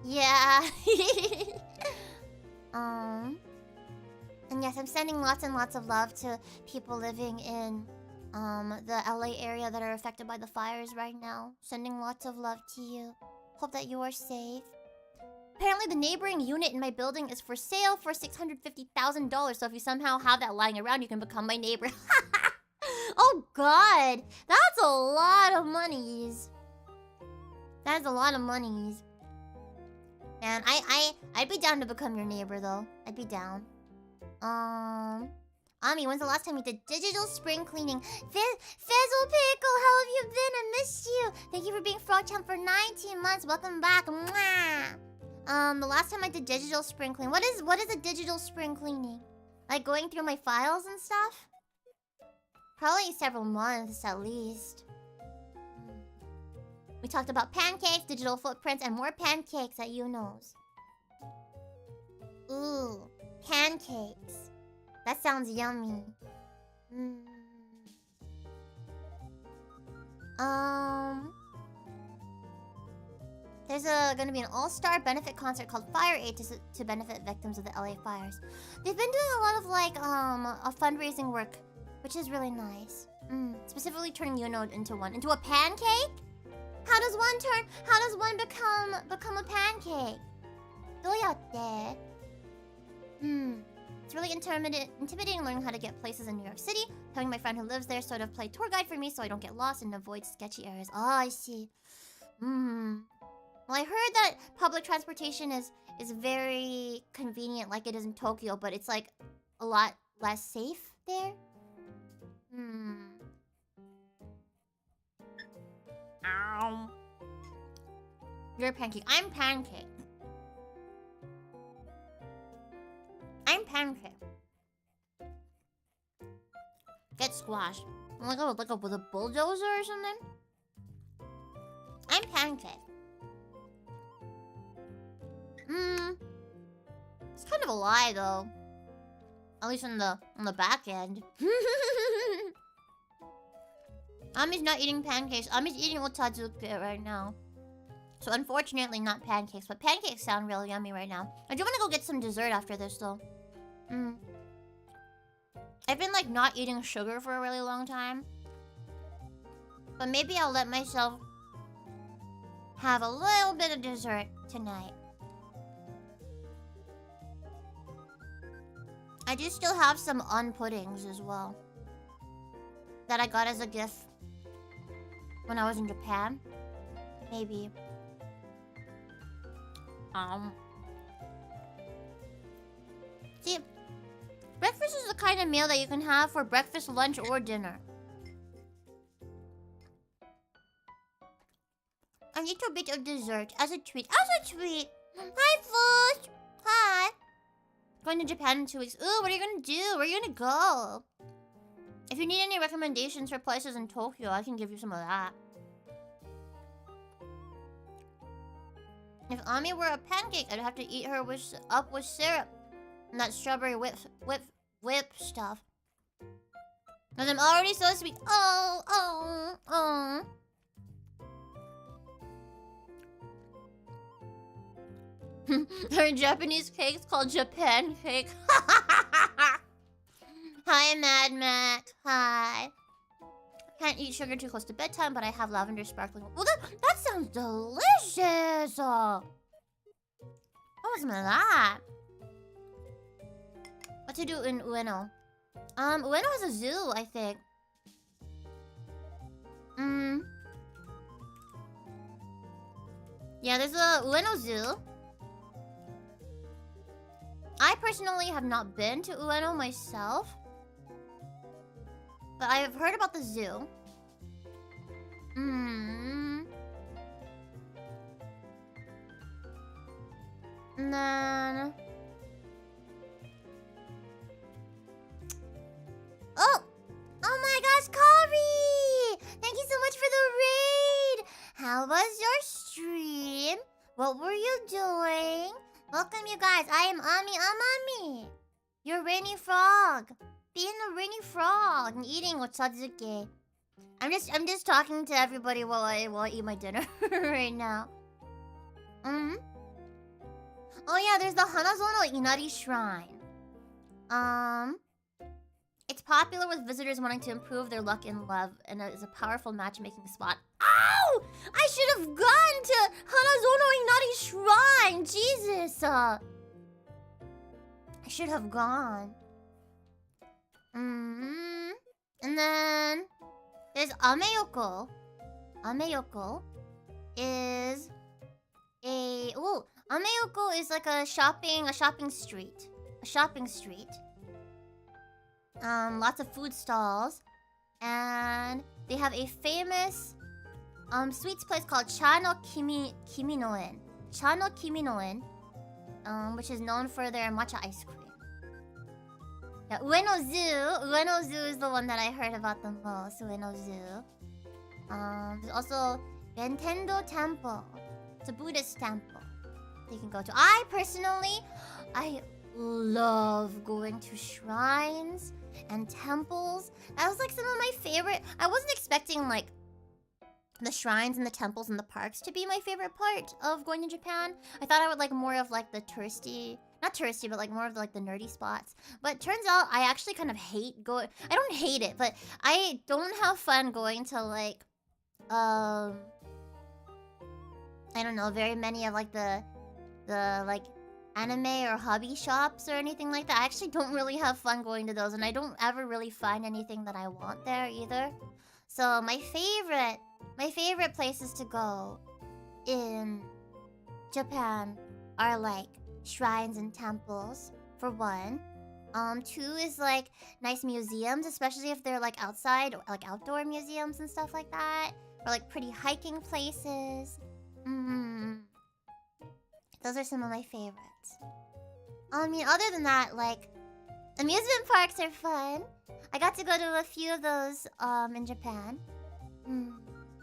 Yeah. And yes, I'm sending lots and lots of love to people living in, the LA area that are affected by the fires right now. Sending lots of love to you. Hope that you are safe. Apparently, the neighboring unit in my building is for sale for $650,000. So if you somehow have that lying around, you can become my neighbor. Oh God, that's a lot of monies. That's a lot of monies. And I'd be down to become your neighbor though. I'd be down. Ami, when's the last time you did digital spring cleaning? Fizzle Pickle, how have you been? I missed you. Thank you for being Frog Champ for 19 months. Welcome back. Mwah. The last time I did digital spring cleaning. What is a digital spring cleaning? Like going through my files and stuff? Probably several months at least. We talked about pancakes, digital footprints, and more pancakes at Uno's. Ooh, pancakes. That sounds yummy. There's gonna be an all-star benefit concert called Fire Aid to benefit victims of the LA fires. They've been doing a lot of like a fundraising work, which is really nice. Specifically turning Uno into a pancake? How does one become a pancake? どうやって? It's really intimidating learning how to get places in New York City. Having my friend who lives there sort of play tour guide for me so I don't get lost and avoid sketchy areas. Oh, I see. Well, I heard that public transportation is very convenient like it is in Tokyo, but it's like a lot less safe there. Ow. You're a pancake. I'm pancake. I'm pancake. Get squashed. Like with a bulldozer or something? I'm pancake. It's kind of a lie though. At least on the back end. Ami's not eating pancakes. Ami's eating ochazuke right now. So unfortunately not pancakes, but pancakes sound real yummy right now. I do want to go get some dessert after this though. I've been like not eating sugar for a really long time. But maybe I'll let myself have a little bit of dessert tonight. I do still have some puddings as well. That I got as a gift when I was in Japan. Maybe. See, breakfast is the kind of meal that you can have for breakfast, lunch, or dinner. A little bit of dessert as a treat. As a treat! Hi, Fush! Hi! Going to Japan in 2 weeks. Ooh, what are you gonna do? Where are you gonna go? If you need any recommendations for places in Tokyo, I can give you some of that. If Ami were a pancake, I'd have to eat her up with syrup. And that strawberry whip stuff. Because I'm already so sweet. Oh. There are Japanese cakes called Japan cake. Hi, Mad Mac. Hi. Can't eat sugar too close to bedtime, but I have lavender sparkling. Well, that sounds delicious. What was some of that? What to do in Ueno? Ueno has a zoo, I think. Yeah, there's a Ueno zoo. I personally have not been to Ueno myself. But I've heard about the zoo. And then... Oh my gosh, Kari! Thank you so much for the raid! How was your stream? What were you doing? Welcome, you guys. I am Ami Amami. Your rainy frog. Being a rainy frog and eating ochazuke. I'm just talking to everybody while I eat my dinner right now. Oh yeah, there's the Hanazono Inari Shrine. It's popular with visitors wanting to improve their luck in love, and it is a powerful matchmaking spot. Ow! I should have gone to Hanazono Inari Shrine! Jesus! I should have gone. And then there's Ameyoko. Ameyoko is Ameyoko is like a shopping street. A shopping street. Lots of food stalls, and they have a famous sweets place called Chano Kiminoen. Chano Kiminoen, which is known for their matcha ice cream. Yeah, Ueno Zoo is the one that I heard about the most. Ueno Zoo. There's also Bentendo Temple. It's a Buddhist temple they can go to. I love going to shrines and temples. That was like some of my favorite. I wasn't expecting like the shrines and the temples and the parks to be my favorite part of going to Japan. I thought I would like more of like the touristy, not touristy, but like more of like the nerdy spots. But turns out I actually kind of hate going. I don't hate it, but I don't have fun going to like I don't know, very many of like the like anime or hobby shops or anything like that. I actually don't really have fun going to those, and I don't ever really find anything that I want there either. So my favorite places to go in Japan are like shrines and temples for one. Two is like nice museums, especially if they're like outside or like outdoor museums and stuff like that, or like pretty hiking places. Those are some of my favorites. I mean, other than that, like, amusement parks are fun. I got to go to a few of those in Japan.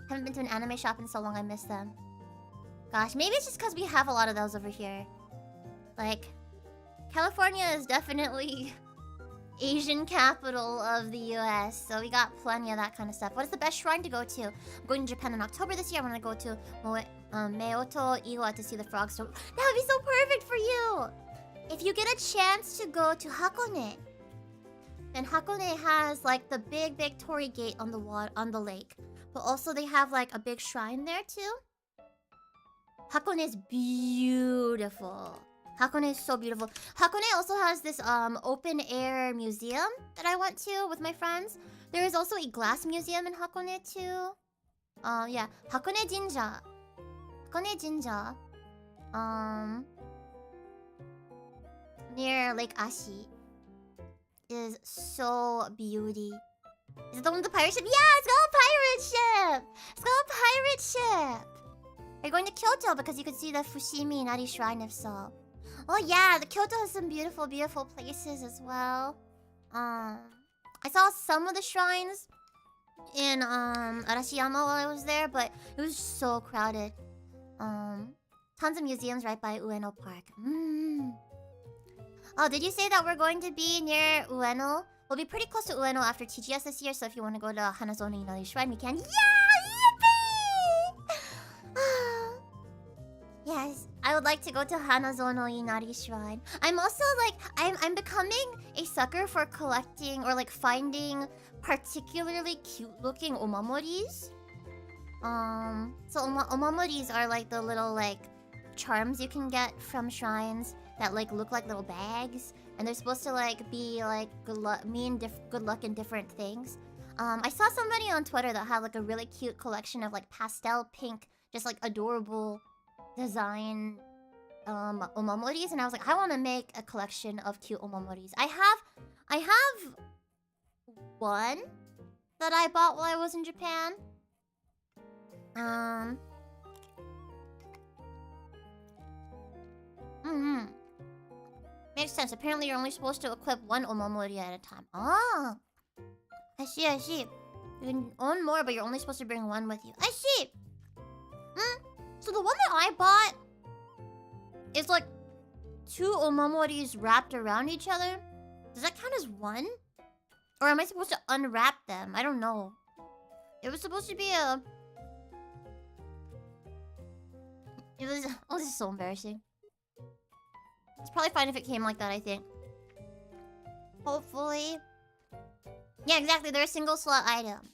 Haven't been to an anime shop in so long, I miss them. Gosh, maybe it's just because we have a lot of those over here. Like, California is definitely Asian capital of the US, so we got plenty of that kind of stuff. What is the best shrine to go to? I'm going to Japan in October this year. I'm gonna go to Meoto Iwa to see the frog storm. That would be so perfect for you! If you get a chance to go to Hakone, then Hakone has like the big torii gate on the lake. But also they have like a big shrine there too. Hakone is beautiful. Hakone is so beautiful. Hakone also has this open air museum that I went to with my friends. There is also a glass museum in Hakone too. Yeah, Hakone Jinja. Hakone Jinja. Near Lake Ashi is so beauty. Is it the one with the pirate ship? Yeah, it's called a pirate ship! It's called a pirate ship! Are you going to Kyoto? Because you could see the Fushimi Inari Shrine if so. Oh yeah, the Kyoto has some beautiful places as well. I saw some of the shrines in Arashiyama while I was there, but it was so crowded. Tons of museums right by Ueno Park. Oh, did you say that we're going to be near Ueno? We'll be pretty close to Ueno after TGS this year, so if you want to go to Hanazono Inari Shrine, we can. Yeah! Yippee! Yes, I would like to go to Hanazono Inari Shrine. I'm also like, I'm becoming a sucker for collecting or like finding particularly cute-looking omamoris. So omamoris are like the little like charms you can get from shrines that like look like little bags, and they're supposed to like be like good luck in different things. I saw somebody on Twitter that had like a really cute collection of like pastel pink, just like adorable design omamoris, and I was like, I want to make a collection of cute omamoris. I have one that I bought while I was in Japan. Makes sense. Apparently, you're only supposed to equip one omamori at a time. Oh, I see. I see. You can own more, but you're only supposed to bring one with you. I see. So the one that I bought is like 2 omamoris wrapped around each other. Does that count as one? Or am I supposed to unwrap them? I don't know. It was supposed to be a... It was... Oh, this is so embarrassing. It's probably fine if it came like that, I think. Hopefully. Yeah, exactly. They're a single slot item.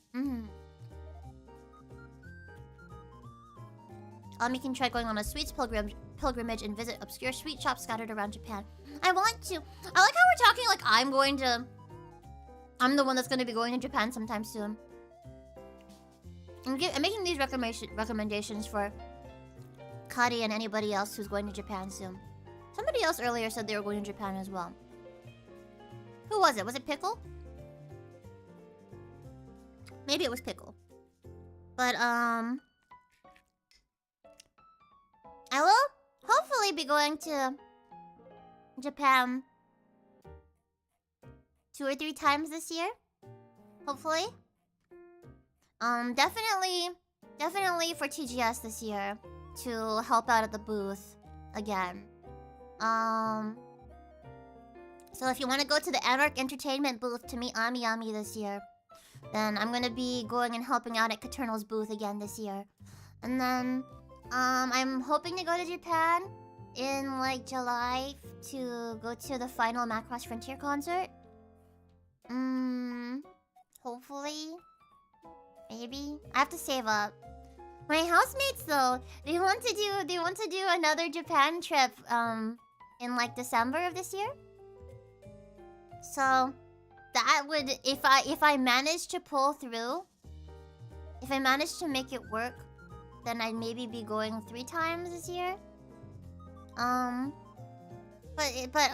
You can try going on a sweets pilgrimage and visit obscure sweet shops scattered around Japan. I want to. I like how we're talking like I'm the one that's going to be going to Japan sometime soon. I'm making these recommendations for Kari and anybody else who's going to Japan soon. Somebody else earlier said they were going to Japan as well. Who was it? Was it Pickle? Maybe it was Pickle. But, I will hopefully be going to Japan 2 or 3 times this year. Hopefully. Definitely for TGS this year to help out at the booth again. So if you want to go to the Anarch Entertainment booth to meet Ami Ami this year, then I'm gonna be going and helping out at Caternal's booth again this year. And then, I'm hoping to go to Japan in like July to go to the final Macross Frontier concert. Hopefully. Maybe. I have to save up. My housemates though, they want to do another Japan trip in like December of this year. So that would, if I manage to pull through, if I manage to make it work, then I'd maybe be going 3 times this year. But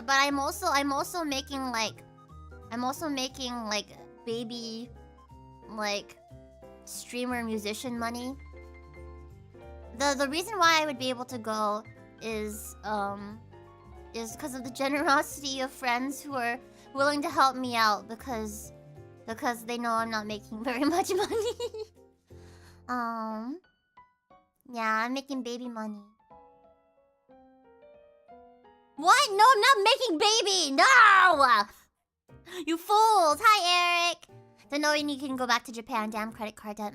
I'm also making like baby like streamer musician money. The reason why I would be able to go is because of the generosity of friends who are willing to help me out because they know I'm not making very much money. Yeah, I'm making baby money. What? No, I'm not making baby! No! You fools! Hi, Eric! Then knowing you can go back to Japan. Damn credit card debt.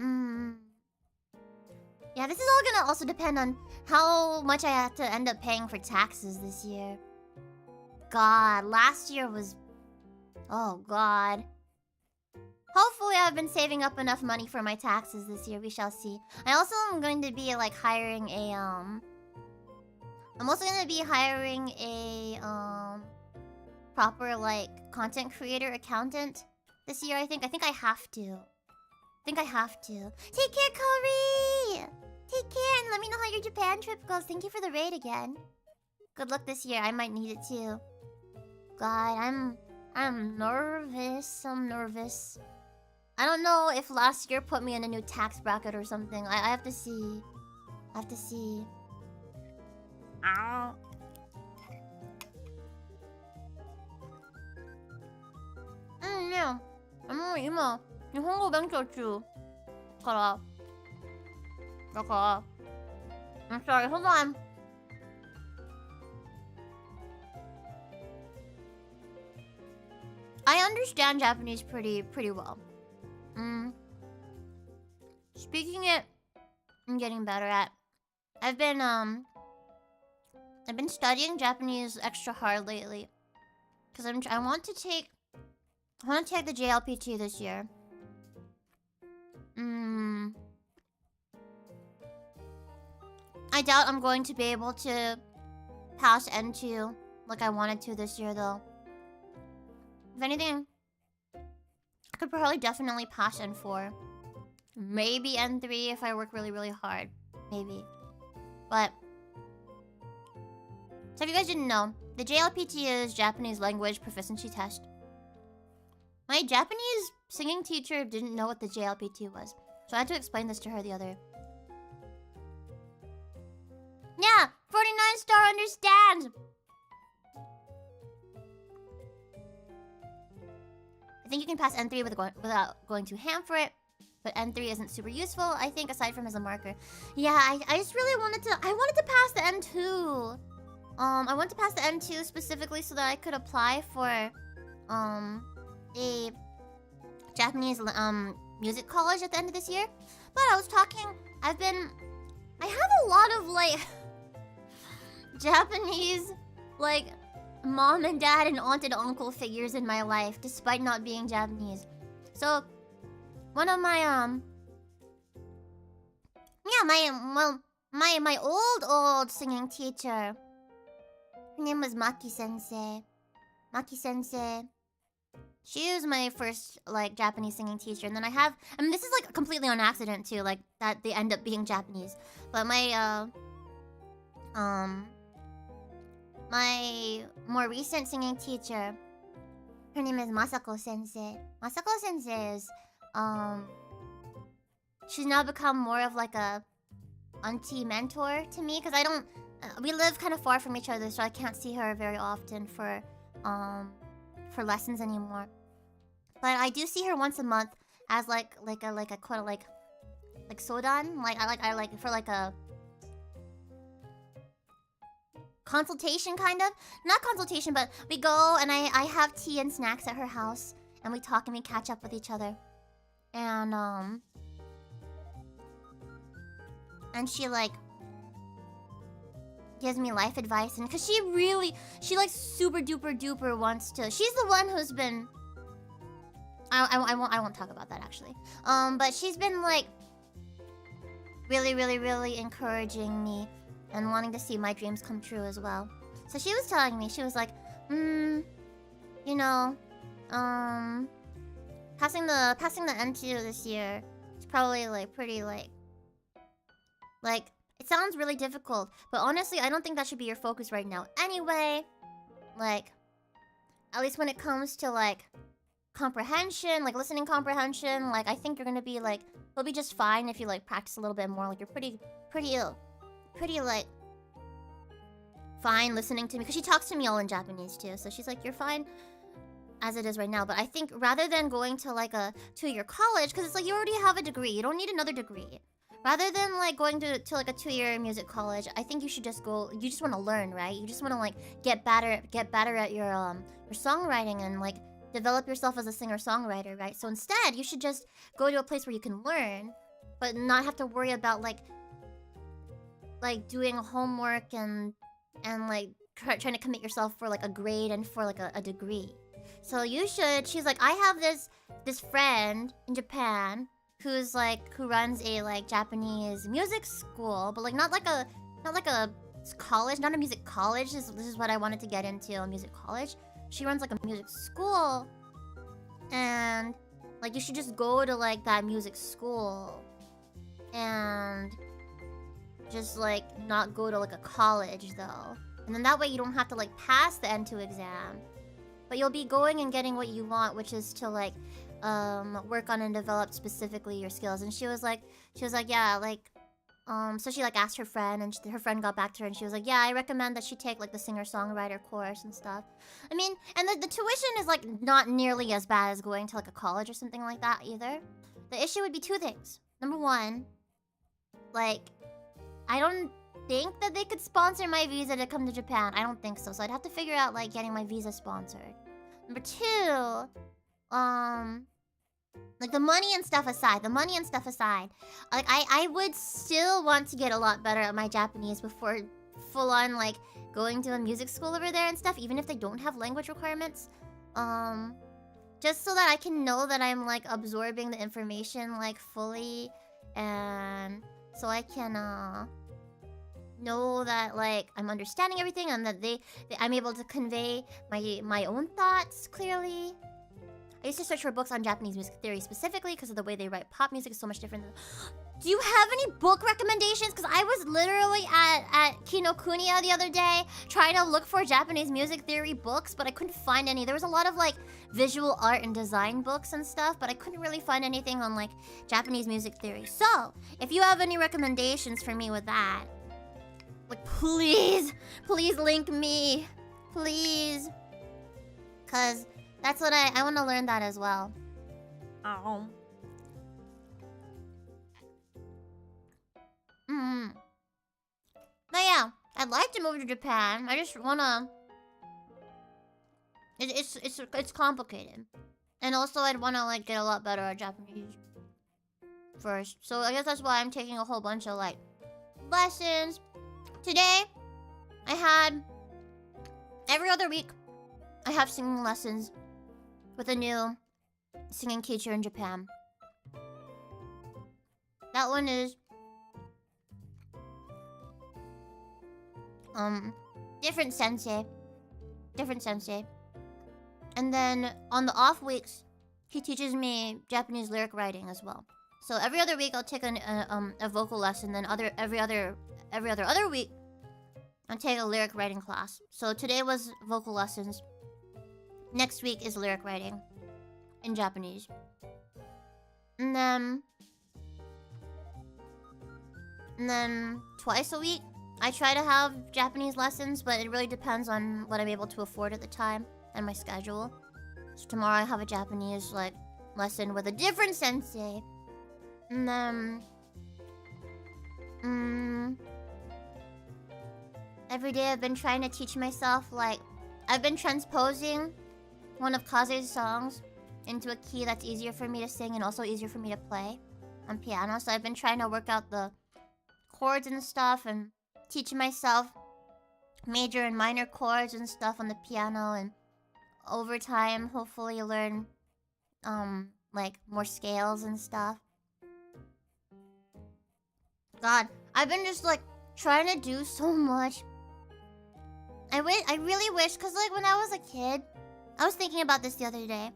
Yeah, this is all gonna also depend on how much I have to end up paying for taxes this year. God, last year was... Oh, God. Hopefully I've been saving up enough money for my taxes this year. We shall see. I also am going to be, like, hiring a, I'm also going to be hiring a, proper, like, content creator accountant this year, I think. I think I have to. Take care, Cory! Take care, and let me know how your Japan trip goes. Thank you for the raid again. Good luck this year. I might need it, too. God, I'm nervous. I'm nervous. I don't know if last year put me in a new tax bracket or something. I have to see. I have to see. Ow. Yeah. 今日本語勉強中からだから I'm sorry, hold on. I understand Japanese pretty well. Speaking it, I'm getting better at. I've been studying Japanese extra hard lately because I want to take the JLPT this year. I doubt I'm going to be able to pass N2 like I wanted to this year, though. If anything, I could probably definitely pass N4. Maybe N3 if I work really, really hard. Maybe. But... So if you guys didn't know, the JLPT is Japanese Language Proficiency Test. My Japanese singing teacher didn't know what the JLPT was. So I had to explain this to her the other. Yeah, 49 star understands. I think you can pass N3 without going too ham for it. But N3 isn't super useful, I think, aside from as a marker. Yeah, I just really wanted to... I wanted to pass the N2. I wanted to pass the N2 specifically so that I could apply for a Japanese music college at the end of this year. But I was talking... I have a lot of, like... Japanese, like... mom and dad and aunt and uncle figures in my life, despite not being Japanese. So... one of my my old singing teacher. Her name was Maki Sensei. Maki Sensei. She was my first like Japanese singing teacher, and then I mean this is like completely on accident too, like that they end up being Japanese. But my my more recent singing teacher, her name is Masako Sensei. Masako Sensei is she's now become more of like a auntie mentor to me, because I don't we live kind of far from each other, so I can't see her very often for lessons anymore. But I do see her once a month as like a quote like sodan, like for like a consultation kind of. Not consultation, but we go and I have tea and snacks at her house and we talk and we catch up with each other. And she like gives me life advice, and cause she like super duper wants to. She's the one who's been I won't talk about that actually. But she's been like really encouraging me and wanting to see my dreams come true as well. So she was telling me, she was like, you know, passing the N2 this year is probably like pretty like it sounds really difficult, but honestly I don't think that should be your focus right now anyway. Like, at least when it comes to like comprehension, like listening comprehension, like I think you're gonna be like, you'll be just fine if you like practice a little bit more. Like you're pretty like fine listening to me, because she talks to me all in Japanese too, so she's like, you're fine as it is right now. But I think rather than going to like a 2-year college, because it's like you already have a degree, you don't need another degree. Rather than like going to like a 2-year music college, I think you should just go. You just want to learn, right? You just want to like get better at your songwriting and like develop yourself as a singer-songwriter, right? So instead, you should just go to a place where you can learn, but not have to worry about like doing homework and like trying to commit yourself for like a grade and for like a degree. So you should. She's like, I have this friend in Japan who's like who runs a like Japanese music school, but like not like a college, not a music college. This is what I wanted to get into, a music college. She runs like a music school, and like you should just go to like that music school and just like not go to like a college though. And then that way you don't have to like pass the N2 exam, but you'll be going and getting what you want, which is to like work on and develop specifically your skills. And she was like yeah, like so she like asked her friend, and her friend got back to her and she was like, yeah, I recommend that she take like the singer-songwriter course and stuff. I mean, and the tuition is like not nearly as bad as going to like a college or something like that either. The issue would be 2 things. Number one, like I don't think that they could sponsor my visa to come to Japan. I don't think so. So I'd have to figure out like getting my visa sponsored. Number 2, like the money and stuff aside, like I would still want to get a lot better at my Japanese before full on like going to a music school over there and stuff, even if they don't have language requirements. Just so that I can know that I'm like absorbing the information like fully, and so I can know that like I'm understanding everything, and that I'm able to convey my own thoughts clearly. I used to search for books on Japanese music theory specifically because of the way they write pop music is so much different. Do you have any book recommendations? Because I was literally at Kinokuniya the other day, trying to look for Japanese music theory books, but I couldn't find any. There was a lot of like visual art and design books and stuff, but I couldn't really find anything on like Japanese music theory. So, if you have any recommendations for me with that, like please link me. Please. Cause that's what I want to learn that as well. Ow. But yeah, I'd like to move to Japan. I just wanna. It's complicated, and also I'd wanna like get a lot better at Japanese first. So I guess that's why I'm taking a whole bunch of like lessons. Today, I had every other week. I have singing lessons with a new singing teacher in Japan. That one is different sensei. And then on the off weeks, he teaches me Japanese lyric writing as well. So every other week I'll take a vocal lesson, then every other week I'll take a lyric writing class. So today was vocal lessons. Next week is lyric writing in Japanese. And then twice a week I try to have Japanese lessons, but it really depends on what I'm able to afford at the time and my schedule. So tomorrow I have a Japanese like lesson with a different sensei. And then every day I've been trying to teach myself, like I've been transposing one of Kaze's songs into a key that's easier for me to sing and also easier for me to play on piano. So I've been trying to work out the chords and stuff and teach myself major and minor chords and stuff on the piano, and over time hopefully learn like more scales and stuff. God, I've been just like trying to do so much. I really wish, cause like when I was a kid, I was thinking about this the other day.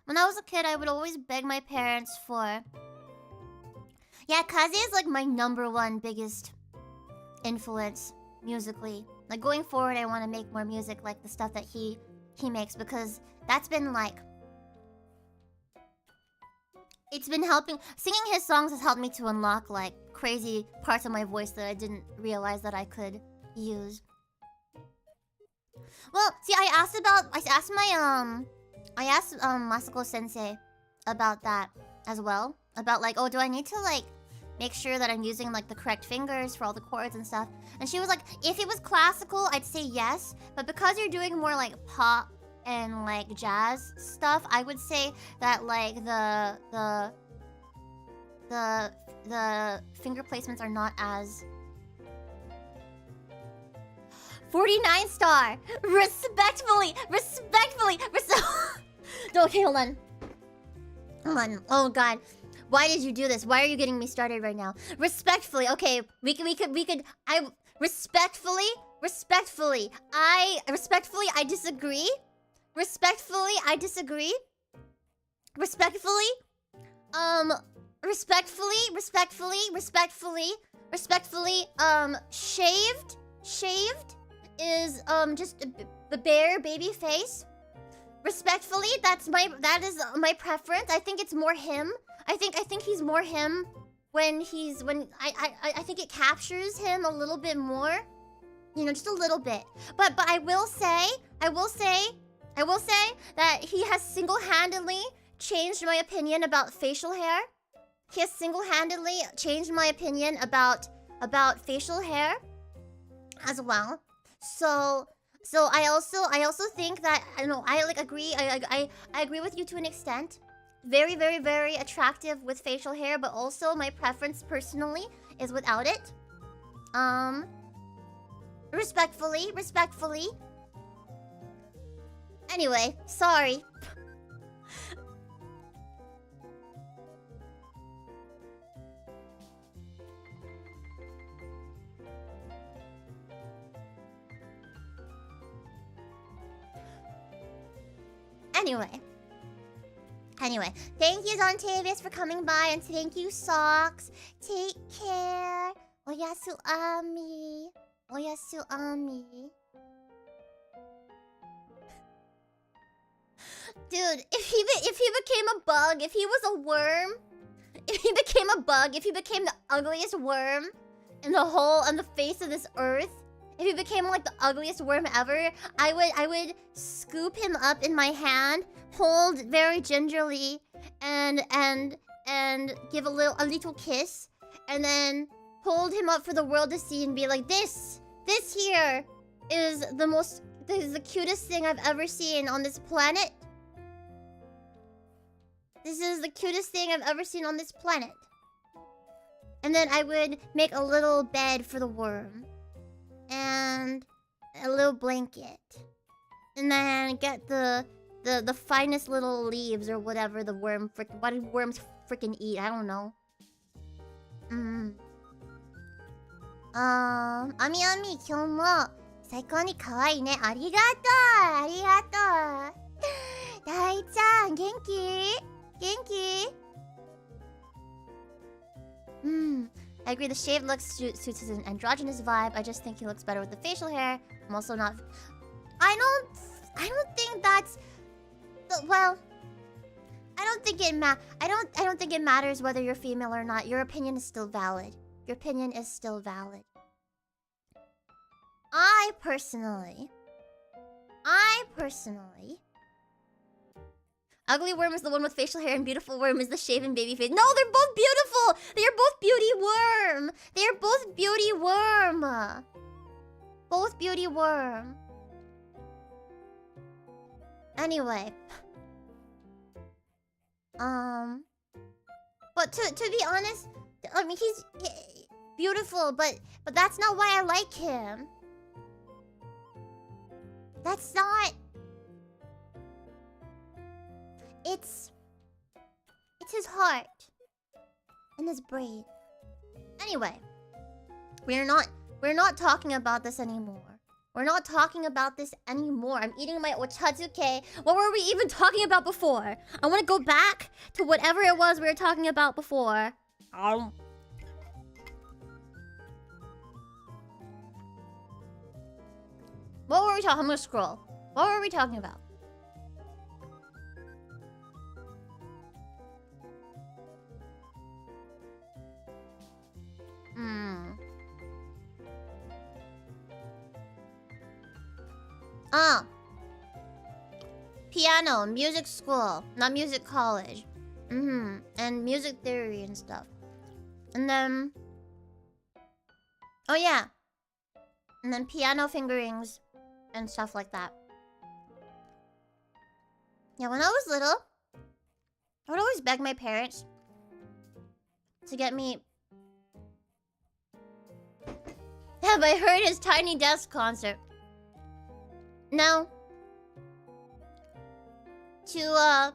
When I was a kid, I would always beg my parents for... Yeah, Kaze is like my #1 biggest influence musically. Like going forward, I want to make more music like the stuff that he makes, because that's been like... It's been helping... Singing his songs has helped me to unlock like crazy parts of my voice that I didn't realize that I could use. Well, see, I asked Masako Sensei about that as well. About like, oh, do I need to like make sure that I'm using like the correct fingers for all the chords and stuff? And she was like, if it was classical, I'd say yes. But because you're doing more like pop and like jazz stuff, I would say that like the finger placements are not as... 49 star! Respectfully! Okay, hold on. Oh god. Why did you do this? Why are you getting me started right now? Respectfully, okay, we could respectfully, I disagree. Respectfully, shaved is just the bare baby face. Respectfully, that is my preference. I think it's more him. I think he's more him when I think it captures him a little bit more. You know, just a little bit. But I will say that he has single-handedly changed my opinion about facial hair. He has single-handedly changed my opinion about facial hair as well. So I also think that, you know, I like agree. I agree with you to an extent. Very, very, very attractive with facial hair, but also my preference personally is without it. Respectfully. Anyway, sorry. Anyway, thank you, Dontavius, for coming by, and thank you, Socks. Take care. Oyasu ami. Oyasuami. Dude, if he became a bug, if he was a worm, if he became a bug, if he became the ugliest worm in the face of this earth, if he became like the ugliest worm ever, I would scoop him up in my hand, hold very gingerly, and give a little kiss, and then hold him up for the world to see and be like, this here is the cutest thing I've ever seen on this planet. This is the cutest thing I've ever seen on this planet. And then I would make a little bed for the worm. And a little blanket. And then get the finest little leaves or whatever the worm what do worms freaking eat? I don't know. Ami Ami, 今日も最高に可愛いね。ありがとう。ありがとう。大ちゃん、元気？元気？I agree the shaved look suits his androgynous vibe. I just think he looks better with the facial hair. I'm also not... I don't think that's... Well... I don't think it matters whether you're female or not. Your opinion is still valid. Your opinion is still valid. I personally... Ugly worm is the one with facial hair and beautiful worm is the shaven baby face. No, they're both beautiful! They're both beauty worm! They're both beauty worm! Both beauty worm. Anyway. But to be honest, I mean, he's beautiful, but that's not why I like him. That's not... It's his heart and his brain. Anyway, we're not talking about this anymore. We're not talking about this anymore. I'm eating my ochazuke. What were we even talking about before? I want to go back to whatever it was we were talking about before. What were we talking? I'm gonna scroll. What were we talking about? Piano, music school, not music college. And music theory and stuff. And then... Oh yeah. And then piano fingerings and stuff like that. Yeah, when I was little, I would always beg my parents to get me... Have I heard his Tiny Desk concert? Now, to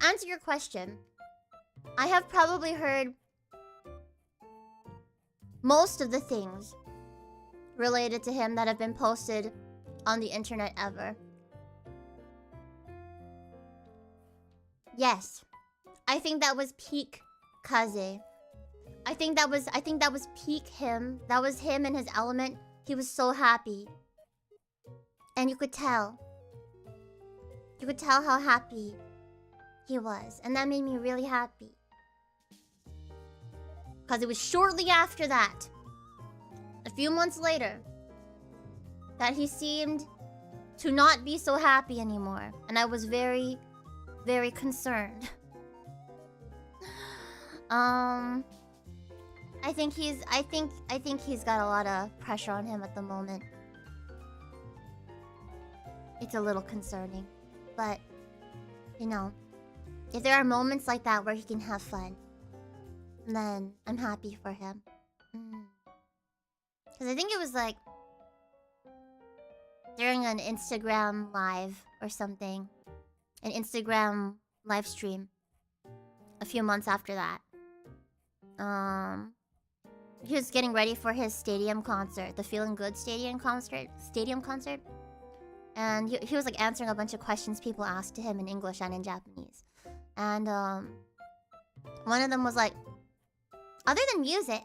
answer your question, I have probably heard most of the things related to him that have been posted on the internet ever. Yes, I think that was peak Kaze. I think that was peak him. That was him in his element. He was so happy. And you could tell. You could tell how happy he was. And that made me really happy. Because it was shortly after that, a few months later, that he seemed to not be so happy anymore. And I was very, very concerned. I think he's got a lot of pressure on him at the moment. It's a little concerning. But, you know, if there are moments like that where he can have fun, then I'm happy for him. Because I think it was like during an Instagram live or something. An Instagram live stream. A few months after that. He was getting ready for his stadium concert. The Feeling Good stadium concert. And he was like answering a bunch of questions people asked to him in English and in Japanese. And one of them was like, other than music,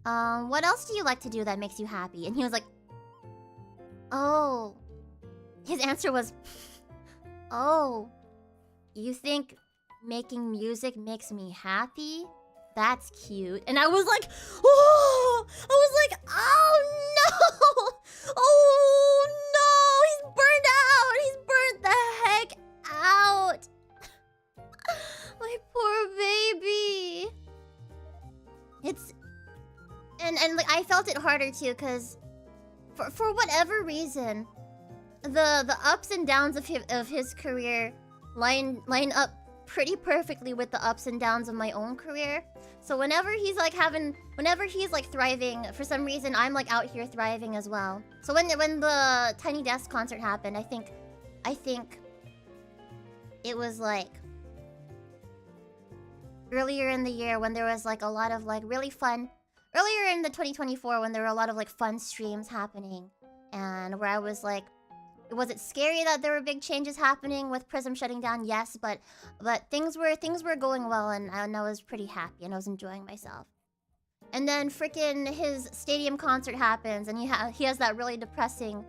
What else do you like to do that makes you happy? And he was like, oh. His answer was, oh, you think making music makes me happy? That's cute. And I was like, oh! I was like, oh no! Oh no! He's burned out! He's burnt the heck out! My poor baby. It's... And like, I felt it harder too, because for whatever reason, the ups and downs of his career line up pretty perfectly with the ups and downs of my own career. So whenever he's like thriving, for some reason I'm like out here thriving as well. So when the Tiny Desk concert happened, I think it was like earlier in the year when there was like a lot of like really fun, earlier in the 2024 when there were a lot of like fun streams happening, and where I was like, was it scary that there were big changes happening with Prism shutting down? Yes, but things were going well, and I was pretty happy and I was enjoying myself. And then freaking his stadium concert happens, and he has that really depressing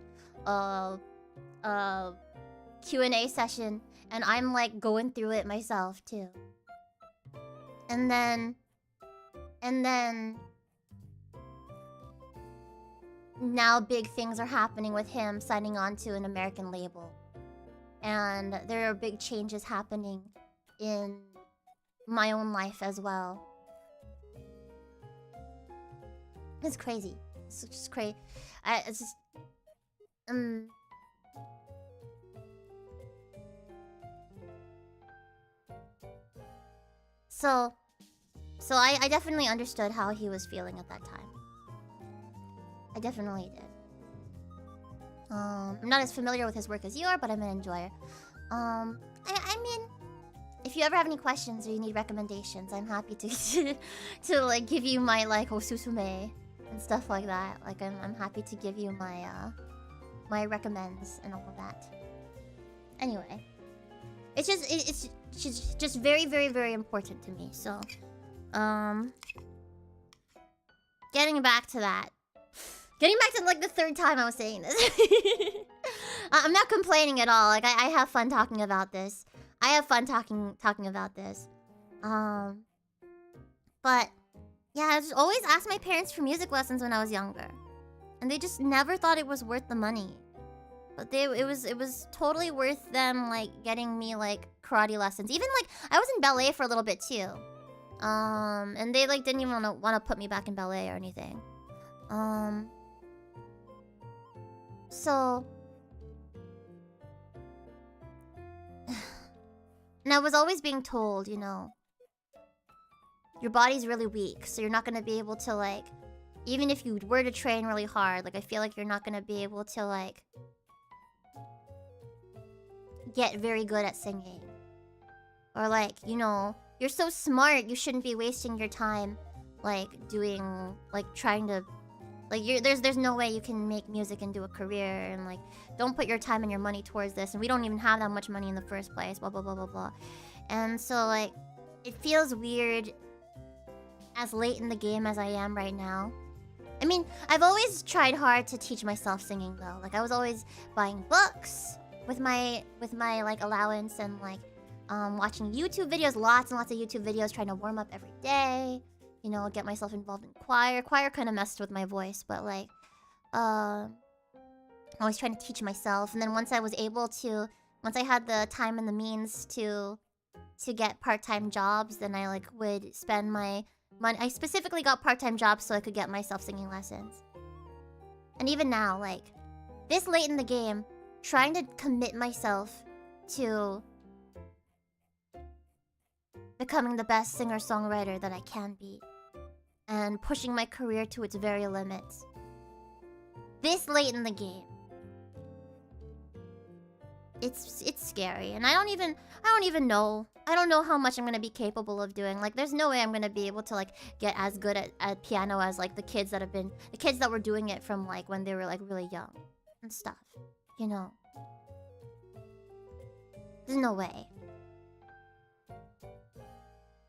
Q&A session, and I'm like going through it myself too. And then now big things are happening with him signing on to an American label. And there are big changes happening in my own life as well. It's crazy. It's just crazy. It's just... So I definitely understood how he was feeling at that time. I definitely did. I'm not as familiar with his work as you are, but I'm an enjoyer. I mean, if you ever have any questions or you need recommendations, I'm happy to like give you my like osusume and stuff like that. Like I'm happy to give you my my recommends and all of that. Anyway, it's just very, very, very important to me. So, getting back to that. Getting back to like the third time I was saying this. I'm not complaining at all. Like I have fun talking about this. I have fun talking about this. But yeah, I just always asked my parents for music lessons when I was younger, and they just never thought it was worth the money. But it was totally worth them like getting me like karate lessons. Even like I was in ballet for a little bit too. And they like didn't even want to put me back in ballet or anything. So, and I was always being told, you know, your body's really weak, so you're not gonna be able to like, even if you were to train really hard, like I feel like you're not gonna be able to like get very good at singing. Or like, you know, you're so smart, you shouldn't be wasting your time like doing, like trying to, like there's no way you can make music and do a career, and like don't put your time and your money towards this, and we don't even have that much money in the first place, blah blah blah blah blah. And so like it feels weird as late in the game as I am right now. I mean, I've always tried hard to teach myself singing though. Like I was always buying books with my like allowance, and like watching YouTube videos, lots and lots of YouTube videos, trying to warm up every day. You know, get myself involved in choir. Choir kind of messed with my voice, but like, I was trying to teach myself. And then once I had the time and the means to get part-time jobs, then I like would spend my money. I specifically got part-time jobs so I could get myself singing lessons. And even now, like, this late in the game, trying to commit myself to becoming the best singer-songwriter that I can be, and pushing my career to its very limits. This late in the game. It's scary, and I don't even know. I don't know how much I'm gonna be capable of doing. Like there's no way I'm gonna be able to like get as good at piano as like the kids that were doing it from like when they were like really young and stuff. You know. There's no way.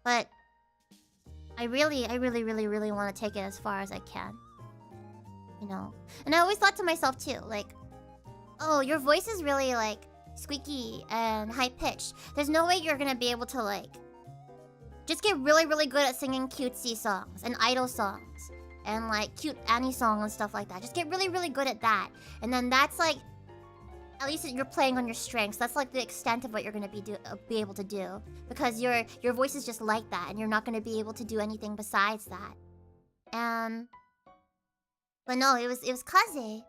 But I really want to take it as far as I can. You know? And I always thought to myself too, like, oh, your voice is really like squeaky and high-pitched. There's no way you're gonna be able to like just get really good at singing cutesy songs and idol songs and like cute Annie songs and stuff like that. Just get really good at that. And then that's like, at least you're playing on your strengths. That's like the extent of what you're gonna be able to do, because your voice is just like that, and you're not gonna be able to do anything besides that. But no, it was Kaze.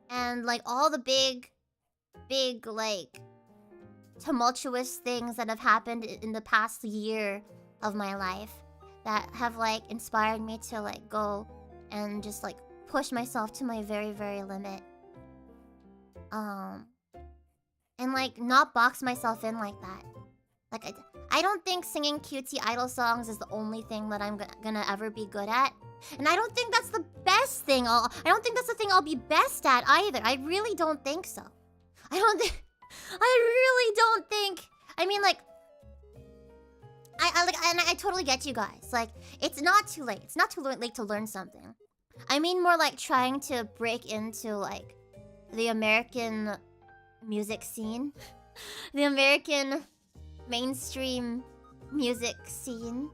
And like all the big like tumultuous things that have happened in the past year of my life that have like inspired me to like go and just like push myself to my very limit. And like not box myself in like that. Like I don't think singing cutesy idol songs is the only thing that I'm gonna ever be good at. And I don't think that's the best thing. I don't think that's the thing I'll be best at either. I really don't think so. I really don't think. I mean, like, I totally get you guys. Like, it's not too late. It's not too late to learn something. I mean more like trying to break into like the American music scene, the American mainstream music scene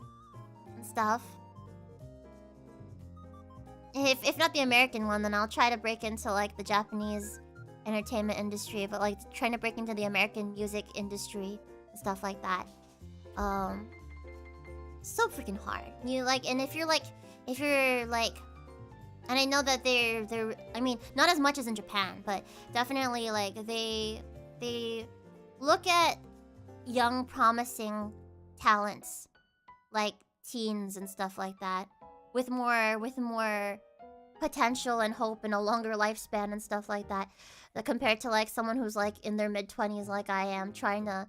and stuff. If not the American one, then I'll try to break into like the Japanese entertainment industry, but like trying to break into the American music industry and stuff like that. So freaking hard. You like, and if you're like, and I know that they're I mean, not as much as in Japan, but definitely like they look at young promising talents like teens and stuff like that with more potential and hope and a longer lifespan and stuff like that compared to like someone who's like in their mid-20s like I am, trying to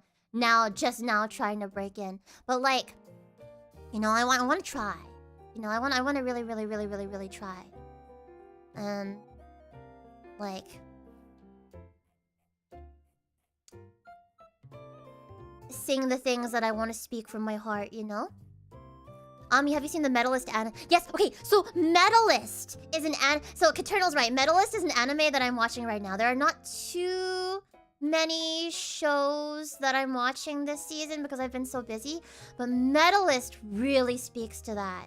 just now trying to break in. But like, you know, I want to try. You know, I want to really try. And like sing the things that I want to speak from my heart, you know? Ami, have you seen the Medalist anime? Yes, okay, so Medalist is an so Caternal's right. Medalist is an anime that I'm watching right now. There are not too many shows that I'm watching this season because I've been so busy, but Medalist really speaks to that.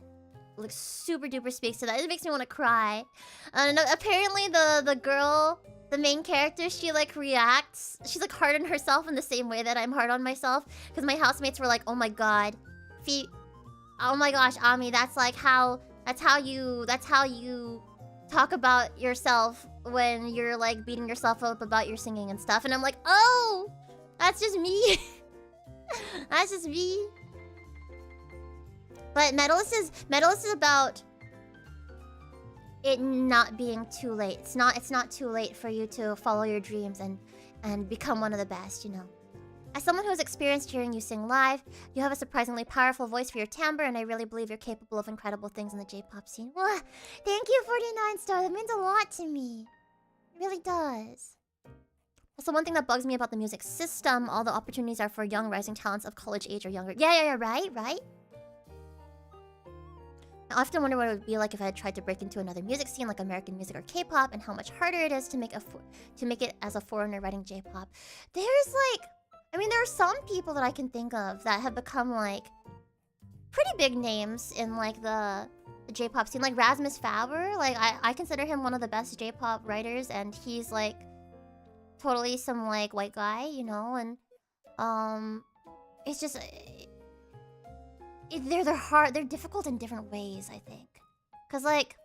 Like super duper speaks to that. It makes me want to cry. And apparently the girl, the main character, she like reacts. She's like hard on herself in the same way that I'm hard on myself. Because my housemates were like, oh my god, oh my gosh, Ami, that's how you talk about yourself when you're like beating yourself up about your singing and stuff. And I'm like, oh, that's just me. That's just me. But Medalist is about it not being too late. It's not too late for you to follow your dreams and become one of the best, you know. As someone who has experienced hearing you sing live, you have a surprisingly powerful voice for your timbre, and I really believe you're capable of incredible things in the J-pop scene. Well, thank you, 49 Star. That means a lot to me. It really does. That's the one thing that bugs me about the music system. All the opportunities are for young rising talents of college age or younger. Yeah, right? I often wonder what it would be like if I had tried to break into another music scene like American music or K-pop, and how much harder it is to make it as a foreigner writing J-pop. There are some people that I can think of that have become like pretty big names in like the J-pop scene, like Rasmus Faber. Like I consider him one of the best J-pop writers, and he's like totally some like white guy, you know. And it's just they're hard. They're difficult in different ways, I think. Cause like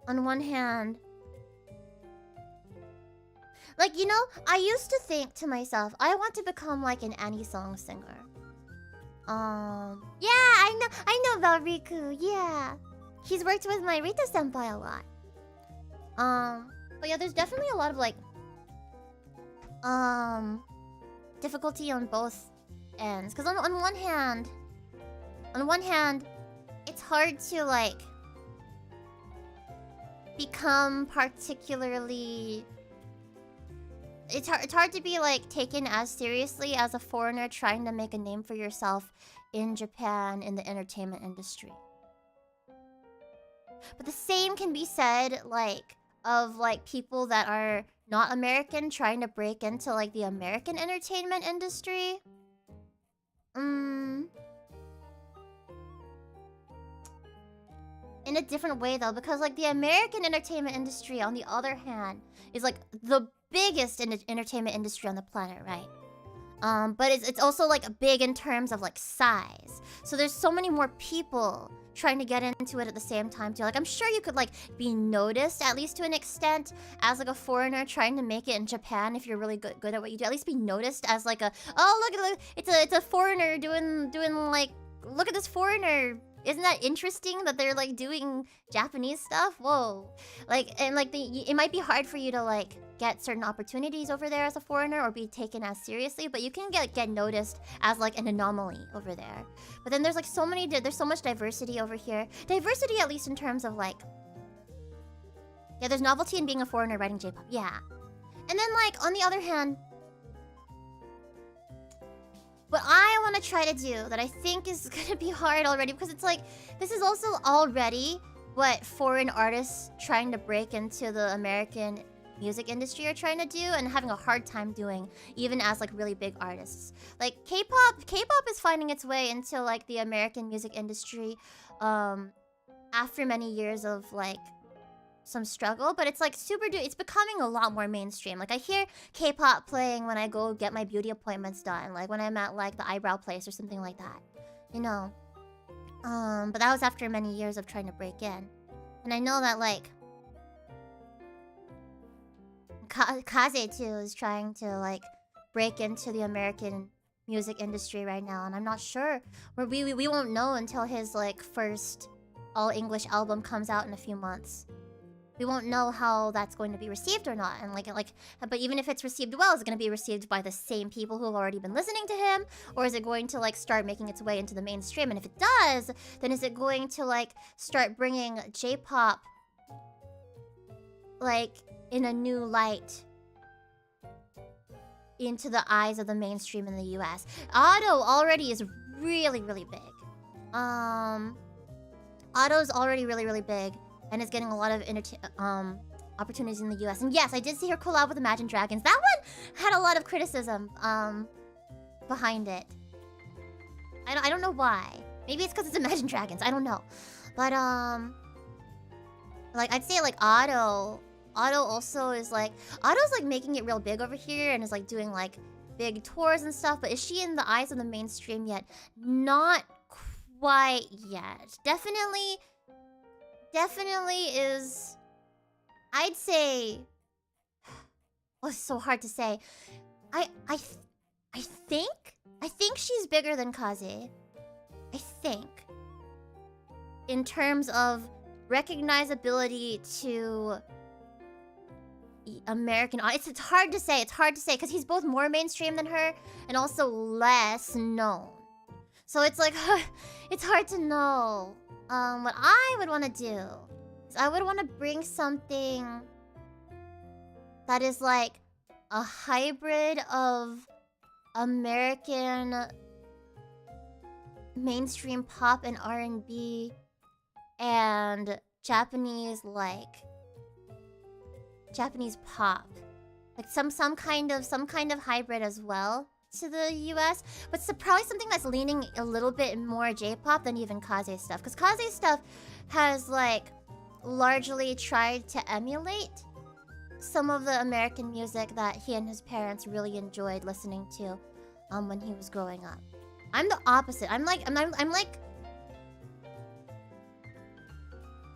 on one hand, like, you know, I used to think to myself, I want to become like an Annie song singer. Yeah, I know about Riku. Yeah, he's worked with my Rita senpai a lot. But yeah, there's definitely a lot of like difficulty on both ends. Cause on one hand, it's hard to like become particularly it's hard to be like taken as seriously as a foreigner trying to make a name for yourself in Japan in the entertainment industry. But the same can be said like of like people that are not American trying to break into like the American entertainment industry. In a different way though, because like the American entertainment industry on the other hand is like the biggest entertainment industry on the planet, right? But it's also like big in terms of like size. So there's so many more people trying to get into it at the same time too. Like I'm sure you could like be noticed at least to an extent as like a foreigner trying to make it in Japan if you're really good at what you do. At least be noticed as like a, oh look, it's a foreigner doing like, look at this foreigner. Isn't that interesting that they're like doing Japanese stuff? Whoa. Like, and like it might be hard for you to like get certain opportunities over there as a foreigner or be taken as seriously, but you can get noticed as like an anomaly over there. But then there's like there's so much diversity over here. Diversity at least in terms of like, yeah, there's novelty in being a foreigner writing J-pop. Yeah. And then like on the other hand, what I want to try to do that I think is gonna be hard already, because it's like, this is also already what foreign artists trying to break into the American music industry are trying to do and having a hard time doing, even as like really big artists. Like K-pop is finding its way into like the American music industry after many years of like some struggle, but it's like it's becoming a lot more mainstream. Like I hear K-pop playing when I go get my beauty appointments done, like when I'm at like the eyebrow place or something like that, you know. But that was after many years of trying to break in. And I know that like Kaze too is trying to like break into the American music industry right now, and I'm not sure. We won't know until his like first all English album comes out in a few months. We won't know how that's going to be received or not. And but even if it's received well, is it going to be received by the same people who have already been listening to him? Or is it going to like start making its way into the mainstream? And if it does, then is it going to like start bringing J-pop like in a new light into the eyes of the mainstream in the US? Auto already is really, really big. Auto's already really, really big. And is getting a lot of opportunities in the US. And yes, I did see her collab with Imagine Dragons. That one had a lot of criticism behind it. I don't know why. Maybe it's because it's Imagine Dragons. I don't know. But like I'd say like Auto also is like, Auto's like making it real big over here and is like doing like big tours and stuff. But is she in the eyes of the mainstream yet? Not quite yet. Definitely is, I'd say, oh, it's so hard to say. I think she's bigger than Kaze. I think. In terms of recognizability to American audience. It's hard to say because he's both more mainstream than her and also less known. So it's like, it's hard to know. What I would want to do is I would want to bring something that is like a hybrid of American mainstream pop and R&B and Japanese pop. Like some kind of hybrid as well to the US, but probably something that's leaning a little bit more J-pop than even Kaze stuff, because Kaze stuff has like largely tried to emulate some of the American music that he and his parents really enjoyed listening to when he was growing up. I'm the opposite. I'm like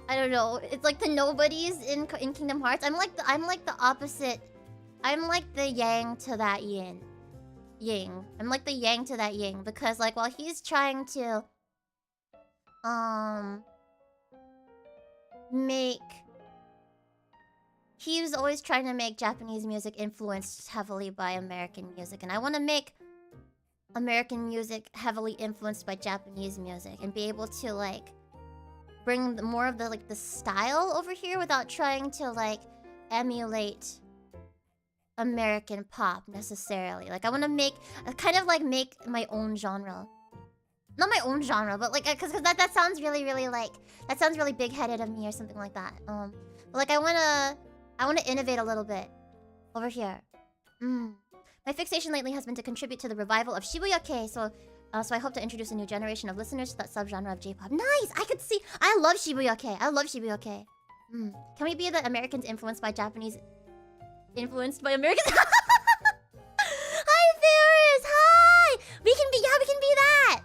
I don't know. It's like the nobodies in Kingdom Hearts. I'm like the opposite. I'm like the yang to that yin. I'm like the yang to that yin, because like while he's trying to he was always trying to make Japanese music influenced heavily by American music, and I want to make American music heavily influenced by Japanese music and be able to like bring more of the style over here without trying to like emulate American pop necessarily. Like I want to make kind of like make my own genre. Not my own genre, but like because that sounds really like that sounds really big-headed of me or something like that. But like I want to innovate a little bit over here. My fixation lately has been to contribute to the revival of Shibuya-kei, so I hope to introduce a new generation of listeners to that subgenre of J-pop. Nice! I could see. I love Shibuya-kei. I love Shibuya-kei. Can we be the Americans influenced by Japanese? Influenced by Americans? Hi, Ferris! Hi! We can be that!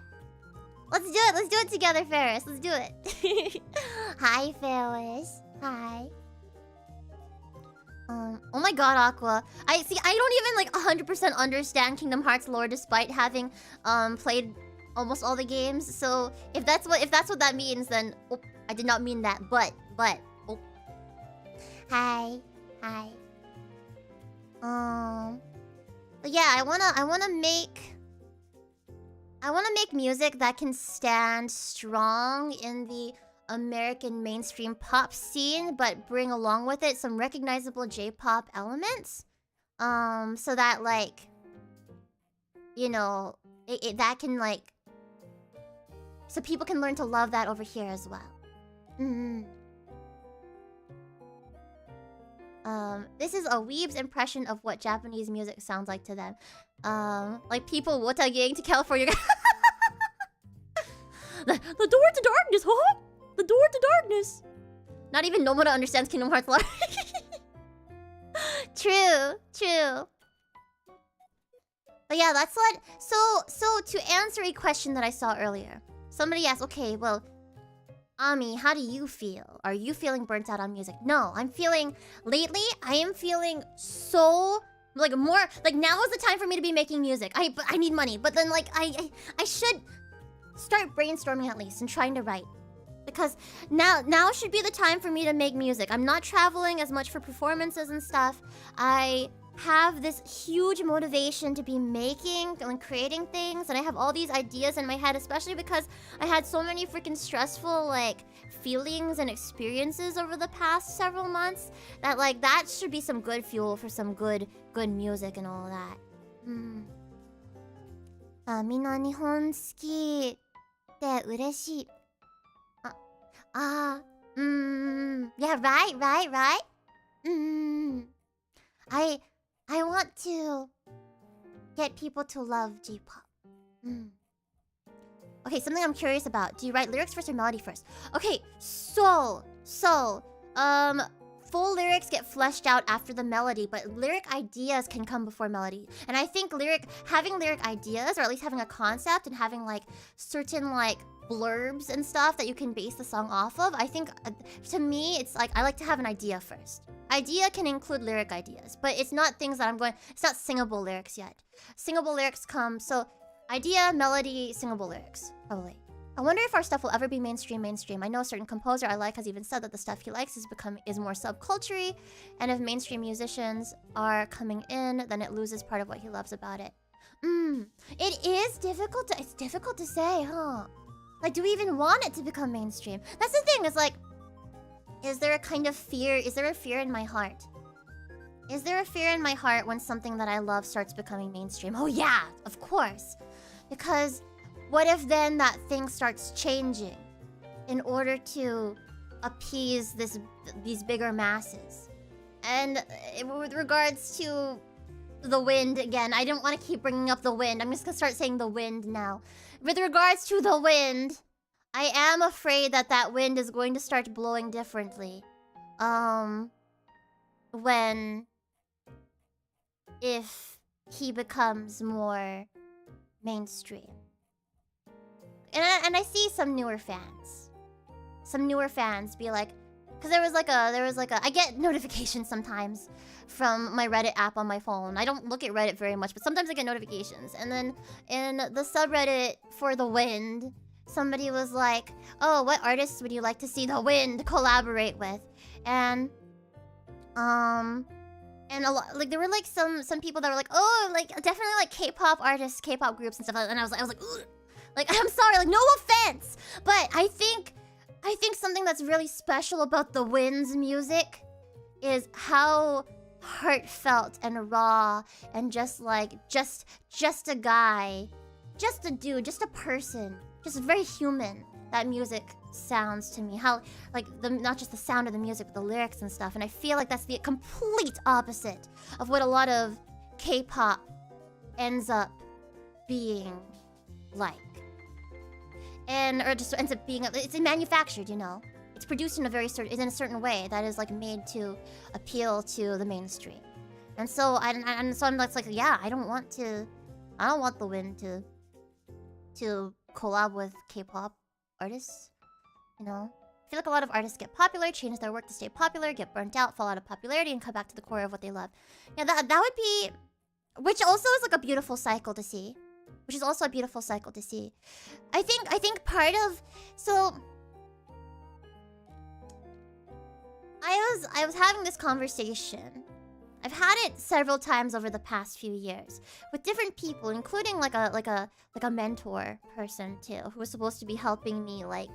Let's do it. Let's do it together, Ferris. Let's do it. Hi, Ferris. Hi. Oh my god, Aqua. I don't even like 100% understand Kingdom Hearts lore despite having played almost all the games. So if that's what that means, then I did not mean that. But oh. Hi. But yeah, I wanna make music that can stand strong in the American mainstream pop scene, but bring along with it some recognizable J-pop elements. So that like, you know, that can like, so people can learn to love that over here as well. This is a weeb's impression of what Japanese music sounds like to them. Like people wotageing to California. The door to darkness, huh? The door to darkness. Not even Nomura understands Kingdom Hearts lore. True. But yeah, that's what. So to answer a question that I saw earlier, somebody asked, okay, well, Ami, how do you feel? Are you feeling burnt out on music? No, lately, I am feeling so, like, more, like, now is the time for me to be making music. I need money, but then, like, I should start brainstorming at least and trying to write. Because now should be the time for me to make music. I'm not traveling as much for performances and stuff. I have this huge motivation to be making and creating things, and I have all these ideas in my head, especially because I had so many freaking stressful like feelings and experiences over the past several months that like that should be some good fuel for some good music and all of that. みんな日本好きって嬉しい。Yeah, right. I want to get people to love J-pop. Okay, something I'm curious about. Do you write lyrics first or melody first? Okay, so full lyrics get fleshed out after the melody, but lyric ideas can come before melody. And I think having lyric ideas, or at least having a concept and having like certain like blurbs and stuff that you can base the song off of, I think to me it's like I like to have an idea first. Idea can include lyric ideas, but it's not things that it's not singable lyrics yet. Singable lyrics come, so idea, melody, singable lyrics, probably. I wonder if our stuff will ever be mainstream. I know a certain composer I like has even said that the stuff he likes is more subculture-y, and if mainstream musicians are coming in, then it loses part of what he loves about it. It is difficult to say, huh? Like, do we even want it to become mainstream? That's the thing, it's like, is there a kind of fear? Is there a fear in my heart? Is there a fear in my heart when something that I love starts becoming mainstream? Oh yeah, of course. Because what if then that thing starts changing in order to appease these bigger masses? And with regards to the wind, again, I didn't want to keep bringing up the wind. I'm just gonna start saying the wind now. With regards to the wind, I am afraid that wind is going to start blowing differently. If he becomes more mainstream. And I see some newer fans be like, because there was like a I get notifications sometimes from my Reddit app on my phone. I don't look at Reddit very much, but sometimes I get notifications. And then in the subreddit for the wind, somebody was like, oh, what artists would you like to see the wind collaborate with? And a lot, like there were like some people that were like, oh, like definitely like K-pop artists, K-pop groups and stuff like that. And I was like, ugh. Like, I'm sorry, like no offense, but I think something that's really special about the Wind's music is how heartfelt and raw and just like just a guy, just a dude, just a person, just very human. That music sounds to me. How like not just the sound of the music, but the lyrics and stuff. And I feel like that's the complete opposite of what a lot of K-pop ends up being like. And or just ends up being, it's manufactured, you know. It's produced in a very certain, in a certain way that is like made to appeal to the mainstream. And so I'm like, yeah, I don't want the wind to collab with K-pop artists, you know. I feel like a lot of artists get popular, change their work to stay popular, get burnt out, fall out of popularity, and come back to the core of what they love. Yeah, that would be, which also is like a beautiful cycle to see. Which is also a beautiful cycle to see. I think part of, so I was having this conversation. I've had it several times over the past few years with different people, including like a mentor person too, who was supposed to be helping me like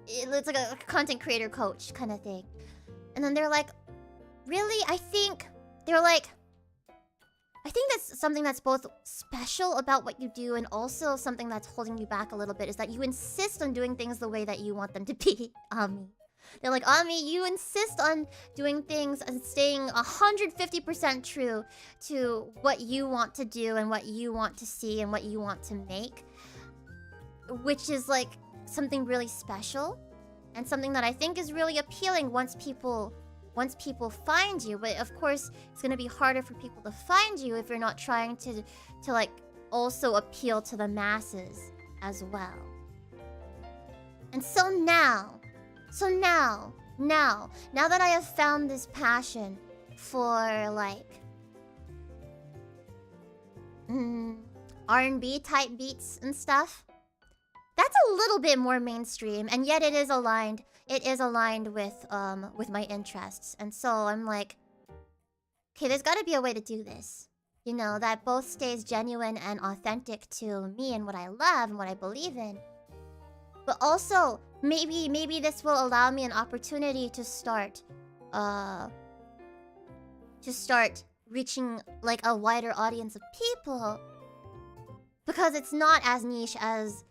it's like a content creator coach kind of thing. And then they're like, really? I think that's something that's both special about what you do and also something that's holding you back a little bit, is that you insist on doing things the way that you want them to be, Ami. They're like, Ami, you insist on doing things and staying 150% true to what you want to do and what you want to see and what you want to make. Which is like something really special and something that I think is really appealing once people find you. But of course, it's gonna be harder for people to find you if you're not trying to like also appeal to the masses as well. And so now that I have found this passion for like R&B type beats and stuff, that's a little bit more mainstream, and yet it is aligned with my interests. And so I'm like, okay, there's got to be a way to do this, you know, that both stays genuine and authentic to me and what I love and what I believe in. But also, maybe this will allow me an opportunity to start reaching like a wider audience of people, because it's not as niche as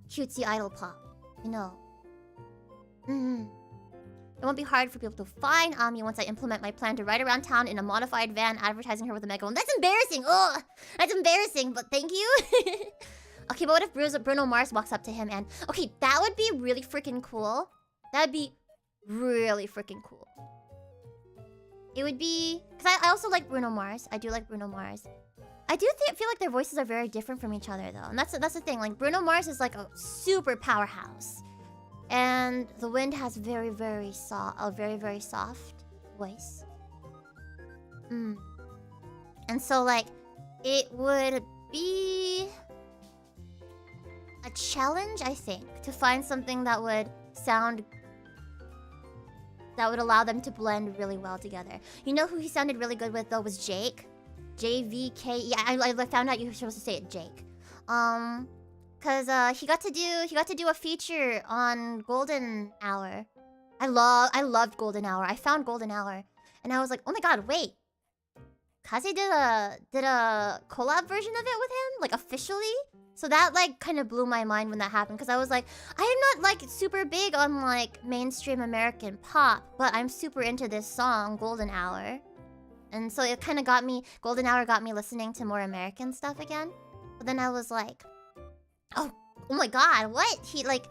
cutesy idol pop, you know. It won't be hard for people to find Ami once I implement my plan to ride around town in a modified van advertising her with a megaphone. That's embarrassing! Ugh! That's embarrassing, but thank you! Okay, but what if Bruno Mars walks up to him and... Okay, that would be really freaking cool. That'd be really freaking cool. It would be... Because I also like Bruno Mars. I do like Bruno Mars. I do feel like their voices are very different from each other, though. And that's the thing. Like, Bruno Mars is like a super powerhouse. And The Wind has a very, very soft voice. And so, like, it would be a challenge, I think, to find something that would allow them to blend really well together. You know who he sounded really good with, though, was Jake. JVKE. I found out you were supposed to say it, Jake. Cause he got to do a feature on Golden Hour. I loved Golden Hour. I found Golden Hour, and I was like, oh my god, wait. Kaze did a collab version of it with him, like officially. So that like kind of blew my mind when that happened, because I was like, I am not like super big on like mainstream American pop, but I'm super into this song, Golden Hour. And so it kind of got me, Golden Hour got me listening to more American stuff again. But then I was like, oh my god, what? He like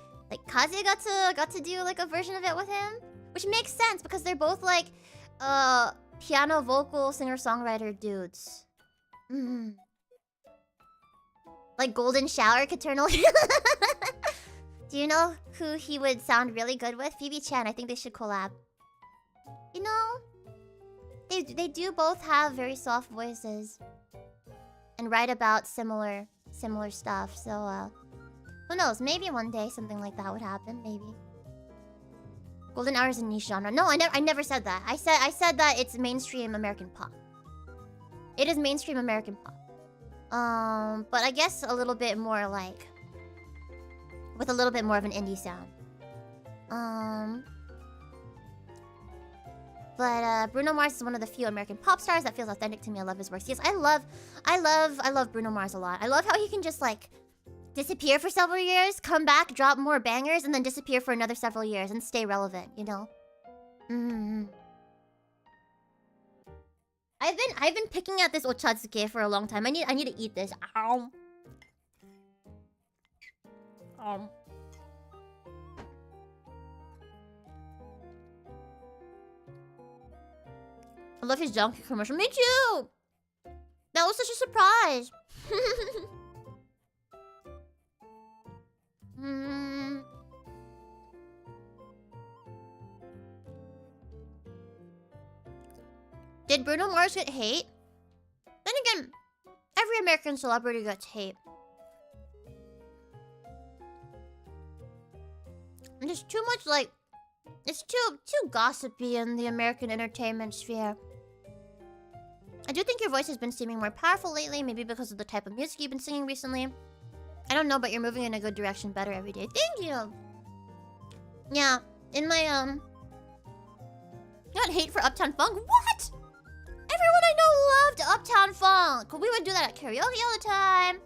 Kaze got to do like a version of it with him? Which makes sense because they're both like piano vocal singer-songwriter dudes. Like Golden Shower Caternal. Do you know who he would sound really good with? Phoebe Chan. I think they should collab. You know, they do both have very soft voices and write about similar stuff. So who knows? Maybe one day something like that would happen. Maybe. Golden Hour is a niche genre. No, I never said that. I said that it's mainstream American pop. It is mainstream American pop. But I guess a little bit more like, with a little bit more of an indie sound. But Bruno Mars is one of the few American pop stars that feels authentic to me. I love his works. Yes, I love Bruno Mars a lot. I love how he can just like disappear for several years, come back, drop more bangers, and then disappear for another several years and stay relevant, you know? I've been picking at this ochadzuke for a long time. I need to eat this. Ow. I love his donkey commercial. Me too! That was such a surprise. Did Bruno Mars get hate? Then again, every American celebrity gets hate. And there's too much like... It's too gossipy in the American entertainment sphere. I do think your voice has been seeming more powerful lately, maybe because of the type of music you've been singing recently. I don't know, but you're moving in a good direction better every day. Thank you! Yeah, in my, got hate for Uptown Funk? What?! Everyone I know loved Uptown Funk! We would do that at karaoke all the time.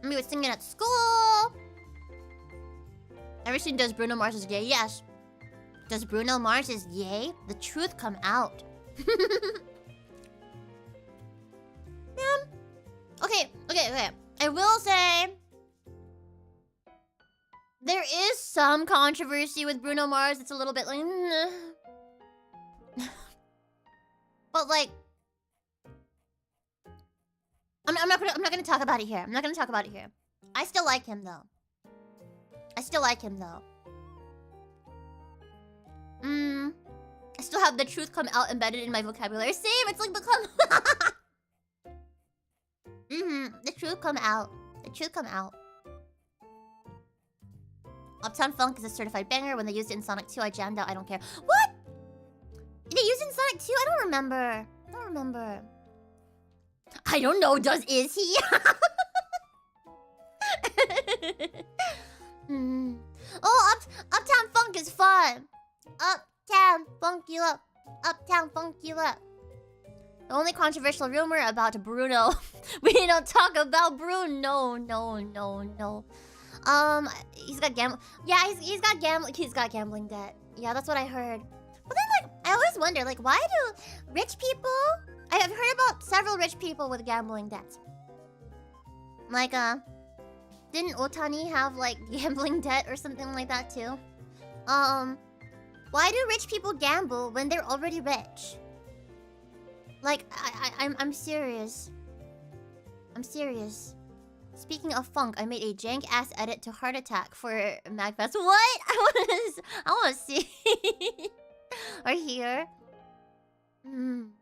And we would sing it at school. Ever seen Does Bruno Mars is Gay? Yes. Does Bruno Mars is yay? The truth come out. Man. Okay. I will say... There is some controversy with Bruno Mars. It's a little bit like... But like... I'm not gonna talk about it here. I still like him though. I still have the truth come out embedded in my vocabulary. Same, it's like become... The truth come out. Uptown Funk is a certified banger. When they used it in Sonic 2, I jammed out. I don't care. What? They used it in Sonic 2? I don't remember. I don't know. Is he? Oh, Uptown Funk is fun. Uptown Funk you up. The only controversial rumor about Bruno. We don't talk about Bruno. No. He's got he's got gambling debt. Yeah, that's what I heard. But then, like, I always wonder, like, why do rich people... I have heard about several rich people with gambling debts. Like, didn't Otani have, like, gambling debt or something like that, too? Why do rich people gamble when they're already rich? Like, I'm serious. Speaking of funk, I made a jank-ass edit to Heart Attack for MagFest. What? I wanna see. Or hear. When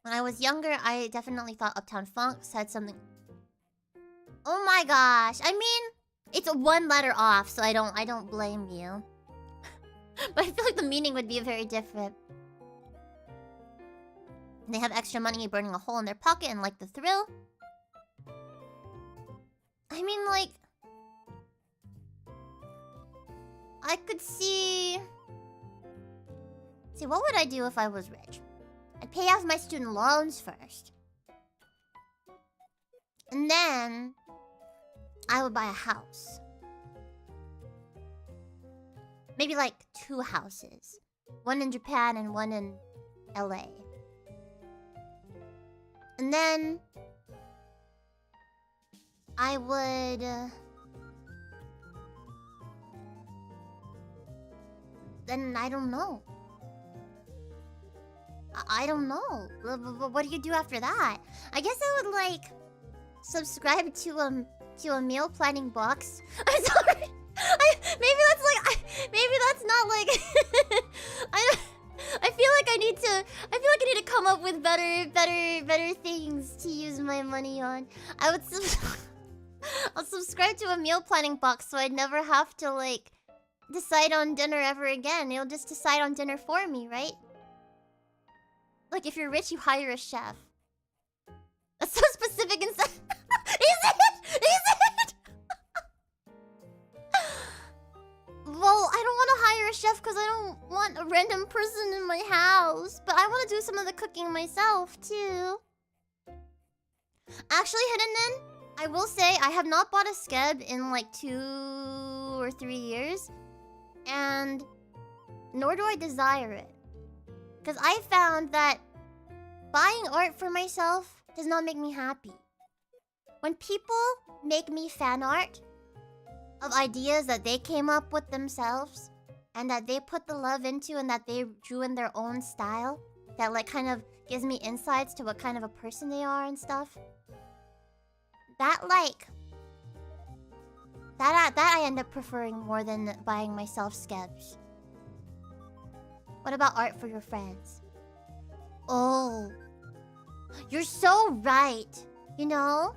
I was younger, I definitely thought Uptown Funk said something... Oh my gosh. I mean, it's one letter off, so I don't blame you. But I feel like the meaning would be very different. They have extra money burning a hole in their pocket and like the thrill. I mean, like... I could see... See, what would I do if I was rich? I'd pay off my student loans first. And then... I would buy a house. Maybe like 2 houses. One in Japan and one in LA. And then... I would... Then I don't know. I don't know. What do you do after that? I guess I would like... subscribe to a meal planning box. I'm sorry. Maybe that's not like... I feel like I need to come up with better things to use my money on. I'll subscribe to a meal planning box so I'd never have to like decide on dinner ever again. It'll just decide on dinner for me, right? Like if you're rich, you hire a chef. That's so specific and... Is it? Well, I don't want to hire hire a chef because I don't want a random person in my house. But I want to do some of the cooking myself, too. Actually, Hidden, I will say I have not bought a skeb in like 2 or 3 years. And nor do I desire it. Because I found that buying art for myself does not make me happy. When people make me fan art of ideas that they came up with themselves and that they put the love into and that they drew in their own style, that like kind of gives me insights to what kind of a person they are and stuff, that I end up preferring more than buying myself skebs. What about art for your friends? Oh, you're so right. You know?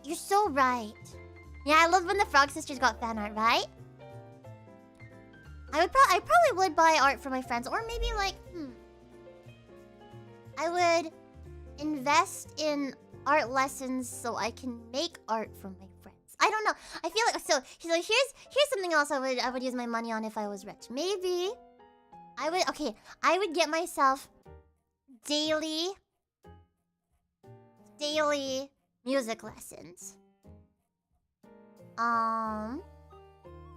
You're so right. Yeah, I love when the Frog Sisters got fan art, right? I probably would buy art for my friends, or maybe like, I would invest in art lessons so I can make art for my friends. I don't know. I feel like so here's something else I would use my money on if I was rich. Maybe I would get myself daily music lessons.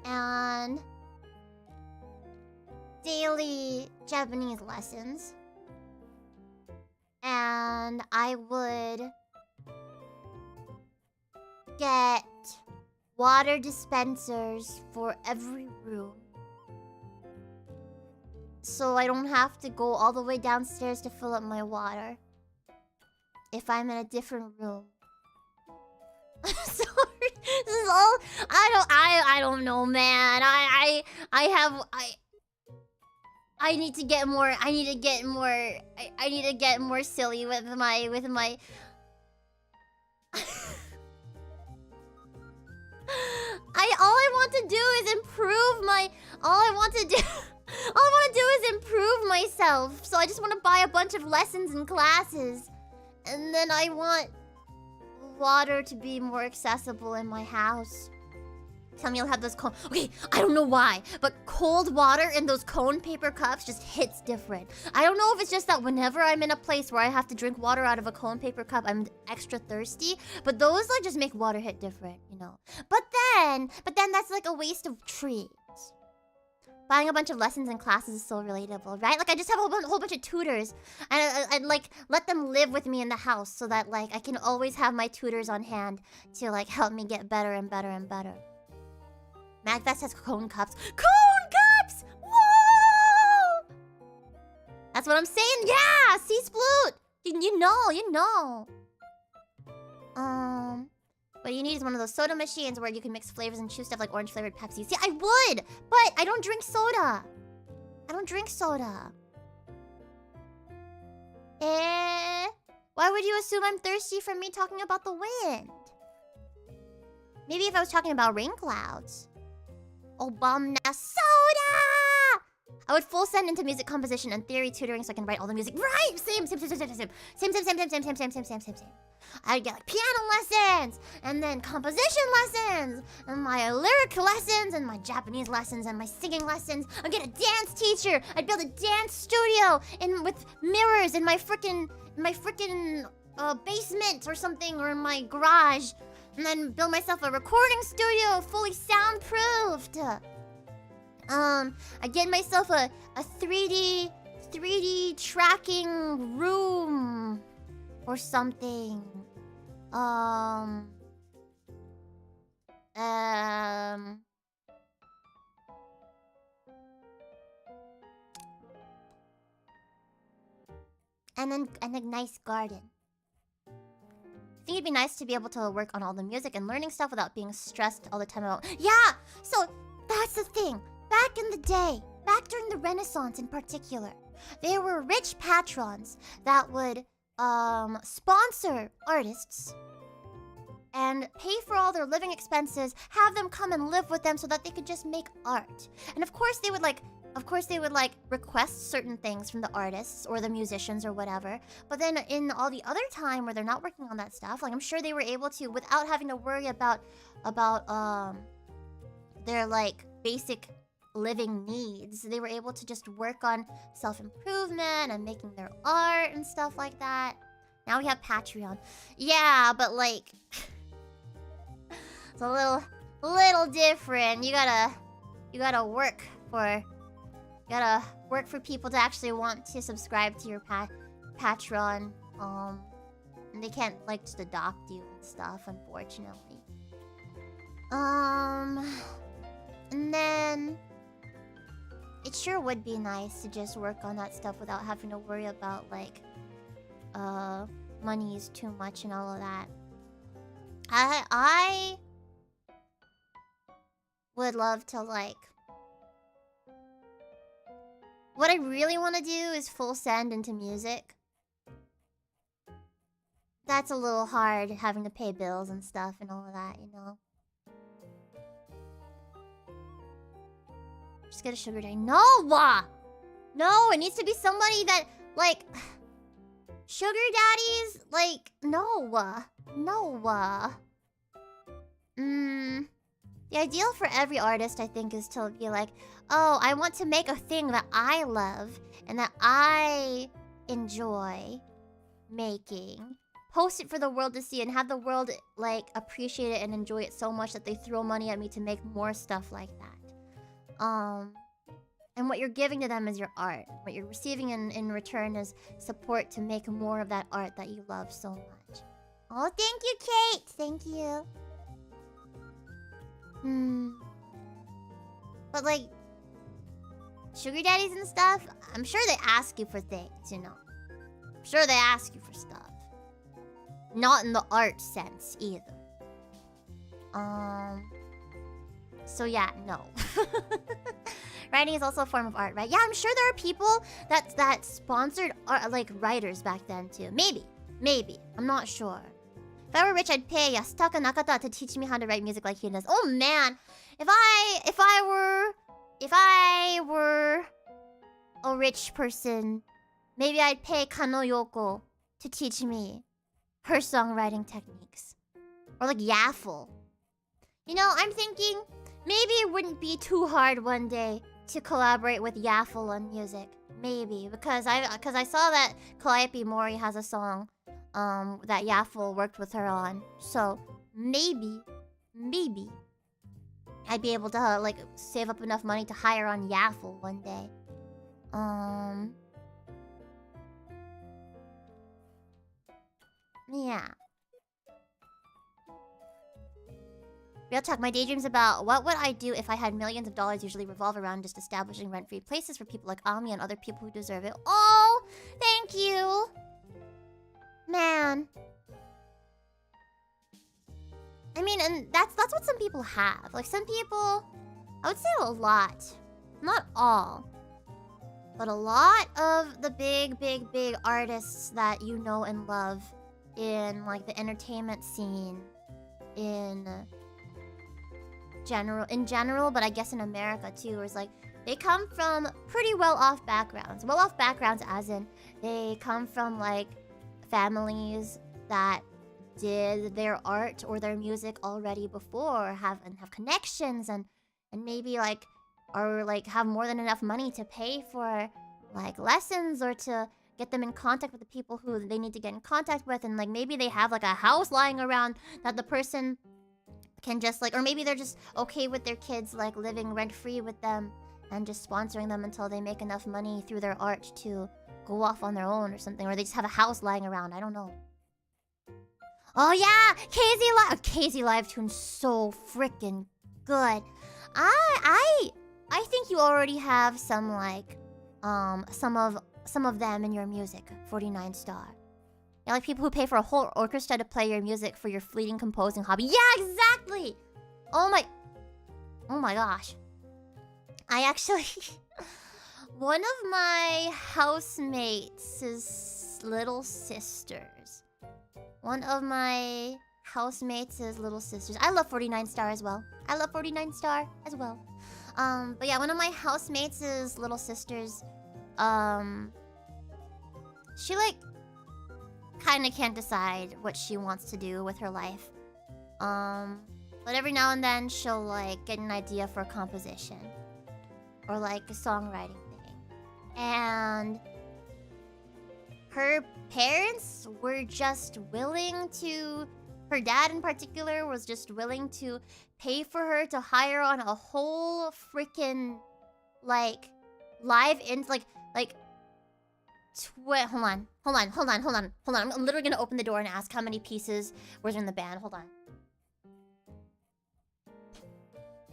And daily Japanese lessons. And I would get water dispensers for every room. So I don't have to go all the way downstairs to fill up my water if I'm in a different room. Sorry, this is all I don't know, man. I need to get more. I need to get more silly with my. All I want to do is improve my. All I want to do is improve myself. So I just want to buy a bunch of lessons and classes, and then I want water to be more accessible in my house. Tell me I'll have those cone. Okay, I don't know why, but cold water in those cone paper cups just hits different. I don't know if it's just that whenever I'm in a place where I have to drink water out of a cone paper cup, I'm extra thirsty. But those like just make water hit different, you know. But then that's like a waste of trees. Buying a bunch of lessons and classes is so relatable, right? Like I just have a whole bunch of tutors, and I'd like let them live with me in the house so that like I can always have my tutors on hand to like help me get better and better and better. Magfest has cone cups. Cone cups! Whoa! That's what I'm saying. Yeah, see, Sploot. You know. What you need is one of those soda machines where you can mix flavors and choose stuff like orange flavored Pepsi. See, I would, but I don't drink soda. Why would you assume I'm thirsty from me talking about the wind? Maybe if I was talking about rain clouds. Obama soda! I would full send into music composition and theory tutoring so I can write all the music. Right! Same. I'd get like piano lessons, and then composition lessons, and my lyric lessons, and my Japanese lessons, and my singing lessons. I'd get a dance teacher. I'd build a dance studio with mirrors in my frickin' basement or something, or in my garage. And then build myself a recording studio fully soundproofed. I get myself a 3D tracking room or something. And a nice garden. I think it'd be nice to be able to work on all the music and learning stuff without being stressed all the time about. Yeah! So that's the thing. Back in the day, back during the Renaissance in particular, there were rich patrons that would sponsor artists and pay for all their living expenses, have them come and live with them so that they could just make art. And of course they would request certain things from the artists or the musicians or whatever. But then in all the other time where they're not working on that stuff, like I'm sure they were able to, without having to worry about their like basic living needs. They were able to just work on self-improvement and making their art and stuff like that. Now we have Patreon. Yeah, but like it's a little different. You gotta work for people to actually want to subscribe to your Patreon. And they can't like just adopt you and stuff, unfortunately. And then it sure would be nice to just work on that stuff without having to worry about like money is too much and all of that. I would love to like, what I really want to do is full send into music. That's a little hard, having to pay bills and stuff and all of that, you know. Just get a sugar daddy. No! No, it needs to be somebody that, like... Sugar daddies, like, no. No. The ideal for every artist, I think, is to be like, oh, I want to make a thing that I love and that I enjoy making. Post it for the world to see and have the world, like, appreciate it and enjoy it so much that they throw money at me to make more stuff like that. And what you're giving to them is your art. What you're receiving in return is support to make more of that art that you love so much. Oh, thank you, Kate! Thank you. But, like, sugar daddies and stuff, I'm sure they ask you for things, you know. I'm sure they ask you for stuff. Not in the art sense, either. So yeah, no. Writing is also a form of art, right? Yeah, I'm sure there are people that sponsored art, like writers back then too. Maybe. I'm not sure. If I were rich, I'd pay Yasutaka Nakata to teach me how to write music like he does. Oh man, if I were a rich person, maybe I'd pay Kano Yoko to teach me her songwriting techniques, or like Yaffle. You know, I'm thinking maybe it wouldn't be too hard one day to collaborate with Yaffle on music. Maybe, because I saw that Calliope Mori has a song that Yaffle worked with her on. So maybe I'd be able to like save up enough money to hire on Yaffle one day. Yeah. Real talk, my daydreams about what would I do if I had millions of dollars usually revolve around just establishing rent-free places for people like Ami and other people who deserve it. Oh, thank you. Man. I mean, and that's what some people have. Like some people, I would say a lot. Not all. But a lot of the big artists that you know and love in like the entertainment scene in general, but I guess in America too, is like they come from pretty well-off backgrounds. Well-off backgrounds as in they come from like families that did their art or their music already before, have connections and maybe like or like have more than enough money to pay for like lessons or to get them in contact with the people who they need to get in contact with, and like maybe they have like a house lying around that the person can just like, or maybe they're just okay with their kids like living rent-free with them and just sponsoring them until they make enough money through their art to go off on their own or something, or they just have a house lying around. I don't know. Oh yeah, KZ Live Tune's so freaking good. I think you already have some like some of them in your music. 49 Star. Yeah, like people who pay for a whole orchestra to play your music for your fleeting composing hobby. Yeah, exactly. Oh my gosh. I actually one of my housemates' little sisters. One of my housemates' little sisters. I love 49 Star as well. But yeah, one of my housemates' little sisters, she like kind of can't decide what she wants to do with her life. But every now and then she'll like get an idea for a composition. or like a songwriting thing. And her parents were just willing to, her dad in particular was just willing to pay for her to hire on a whole freaking like live in like hold on. I'm literally gonna open the door and ask how many pieces were in the band. Hold on.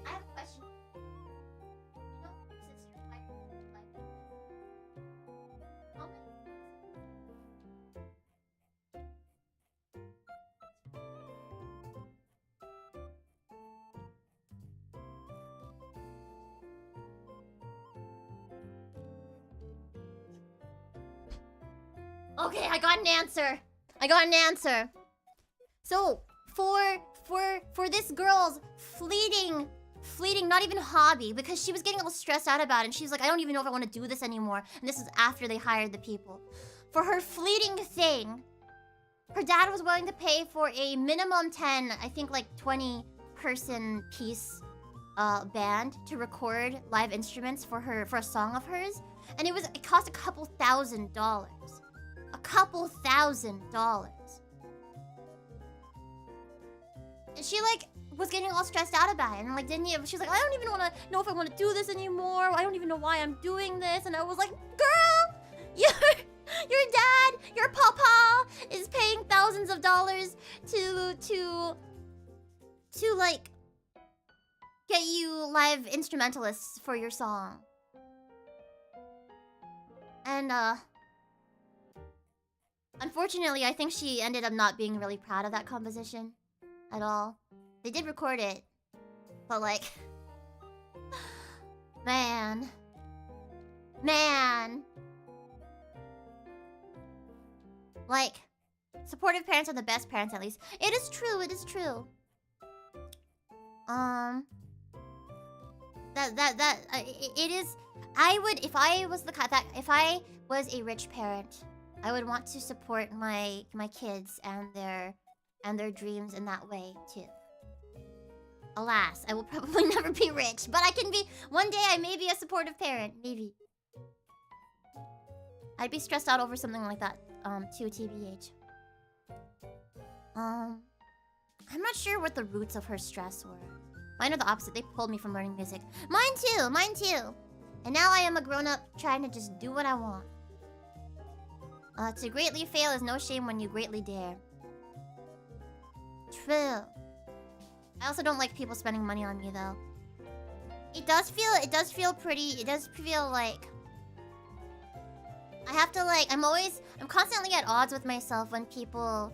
I have a question. You know, since you're like how many? Okay, I got an answer. So, for this girl's fleeting, not even hobby, because she was getting all stressed out about it, and she's like, I don't even know if I want to do this anymore. And this is after they hired the people. For her fleeting thing, her dad was willing to pay for a minimum 10, I think like 20-person piece band to record live instruments for a song of hers. And it cost a couple $1,000s. A couple $1,000s. And she like was getting all stressed out about it, and like she's like, I don't even want to know if I want to do this anymore. I don't even know why I'm doing this. And I was like, girl, your dad, your papa is paying thousands of dollars to like get you live instrumentalists for your song. And unfortunately, I think she ended up not being really proud of that composition at all. They did record it, but like, man. Like, supportive parents are the best parents, at least. It is true. It is. I would, if I was a rich parent, I would want to support my kids and their dreams in that way too. Alas, I will probably never be rich, but I can be. One day, I may be a supportive parent, maybe. I'd be stressed out over something like that, too, TBH. I'm not sure what the roots of her stress were. Mine are the opposite. They pulled me from learning music. Mine too. And now I am a grown-up trying to just do what I want. To greatly fail is no shame when you greatly dare. True. I also don't like people spending money on me though. It does feel like I have to like I'm constantly at odds with myself when people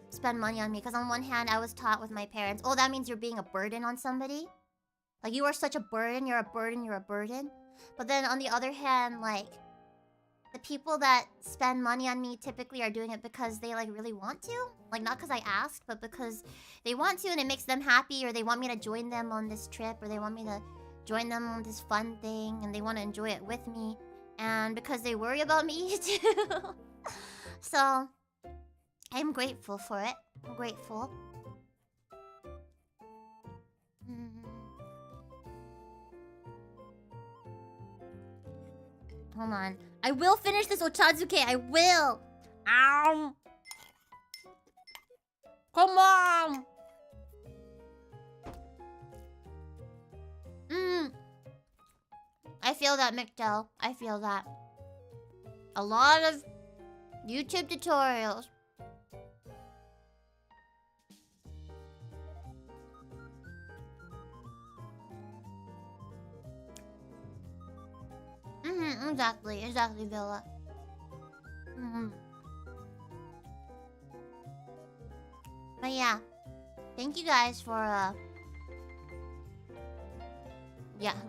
spend money on me, because on one hand I was taught with my parents, oh, that means you're being a burden on somebody. Like, you are such a burden, you're a burden. But then on the other hand, like, the people that spend money on me typically are doing it because they like really want to. Like, not because I asked, but because they want to and it makes them happy, or they want me to join them on this trip, or they want me to join them on this fun thing, and they want to enjoy it with me. And because they worry about me too. So, I'm grateful for it. I'm grateful. Hold on. I will finish this Ochazuke. I will. Ow. Come on. I feel that, McDowell. I feel that. A lot of YouTube tutorials. Exactly, Villa. But yeah, thank you guys for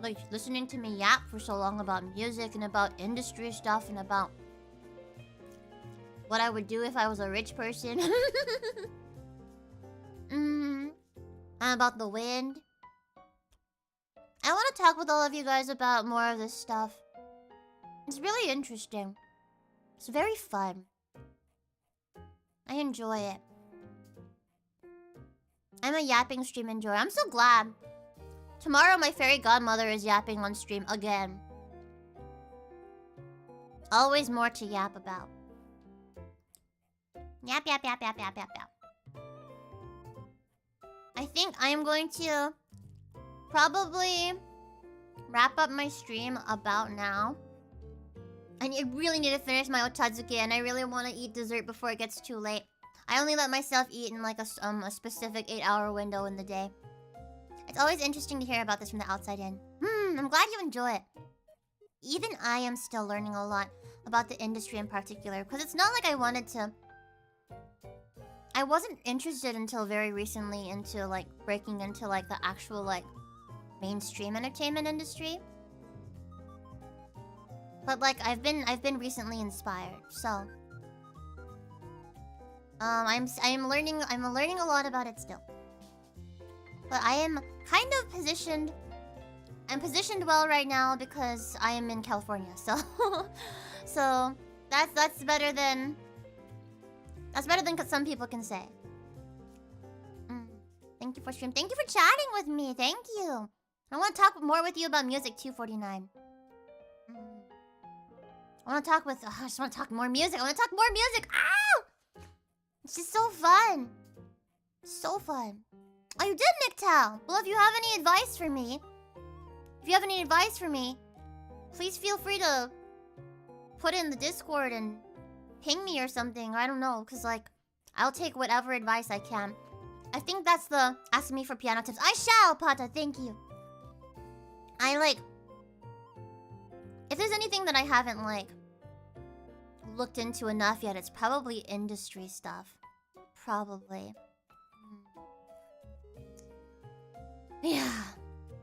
like listening to me yap for so long about music and about industry stuff and about what I would do if I was a rich person. And about the wind. I want to talk with all of you guys about more of this stuff. It's really interesting. It's very fun. I enjoy it. I'm a yapping stream enjoyer. I'm so glad Tomorrow, my fairy godmother is yapping on stream again. Always more to yap about. Yap, yap, yap, yap, yap, yap, yap. I think I am going to probably wrap up my stream about now. I really need to finish my ochazuke, and I really want to eat dessert before it gets too late. I only let myself eat in like a specific 8-hour window in the day. It's always interesting to hear about this from the outside in. I'm glad you enjoy it. Even I am still learning a lot about the industry in particular, because it's not like I wanted to... I wasn't interested until very recently into like breaking into like the actual like mainstream entertainment industry. But like I've been recently inspired, so I'm learning a lot about it still. But I am kind of positioned. I'm positioned well right now because I am in California, so so that's better than some people can say. Thank you for stream. Thank you for chatting with me. Thank you. I want to talk more with you about music 249. I want to talk with... I just want to talk more music. I want to talk more music. Ow! It's just so fun. So fun. Oh, you did, McTow. Well, if you have any advice for me... please feel free to put it in the Discord and ping me or something. I don't know, because, like, I'll take whatever advice I can. I think that's the... Ask me for piano tips. I shall, Pata. Thank you. If there's anything that I haven't, like, looked into enough yet, it's probably industry stuff. Probably. Yeah.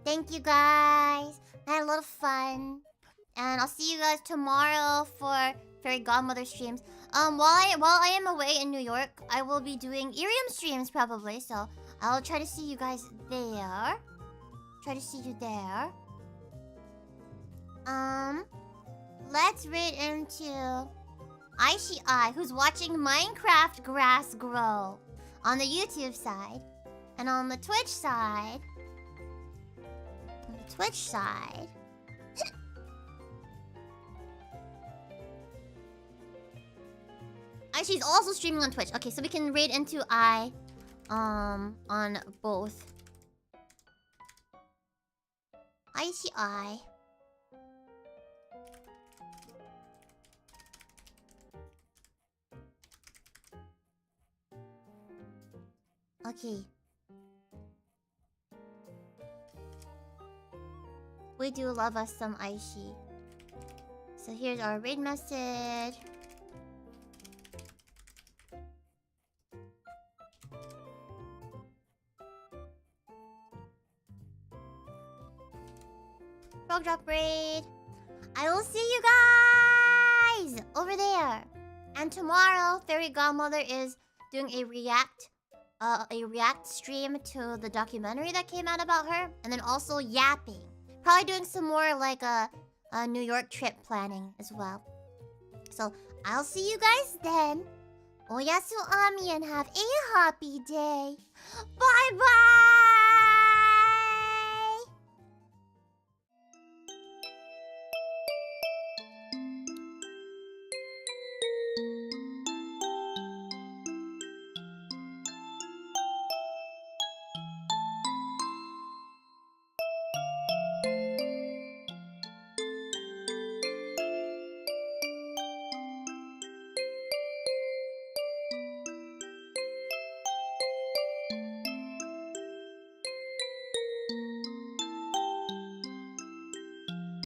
Thank you, guys. I had a lot of fun. And I'll see you guys tomorrow for Fairy Godmother streams. While I am away in New York, I will be doing Irium streams, probably. So, I'll try to see you guys there. Try to see you there. Let's read into Aishi, who's watching Minecraft grass grow on the YouTube side. And on the Twitch side... Aishi's also streaming on Twitch. Okay, so we can raid into on both. Aishi. Okay. We do love us some Aishi. So here's our raid message. Frog drop raid. I will see you guys over there. And tomorrow, Fairy Godmother is doing a react stream to the documentary that came out about her, and then also yapping. Probably doing some more like a New York trip planning as well. So I'll see you guys then. Oyasu Ami and have a happy day. Bye bye.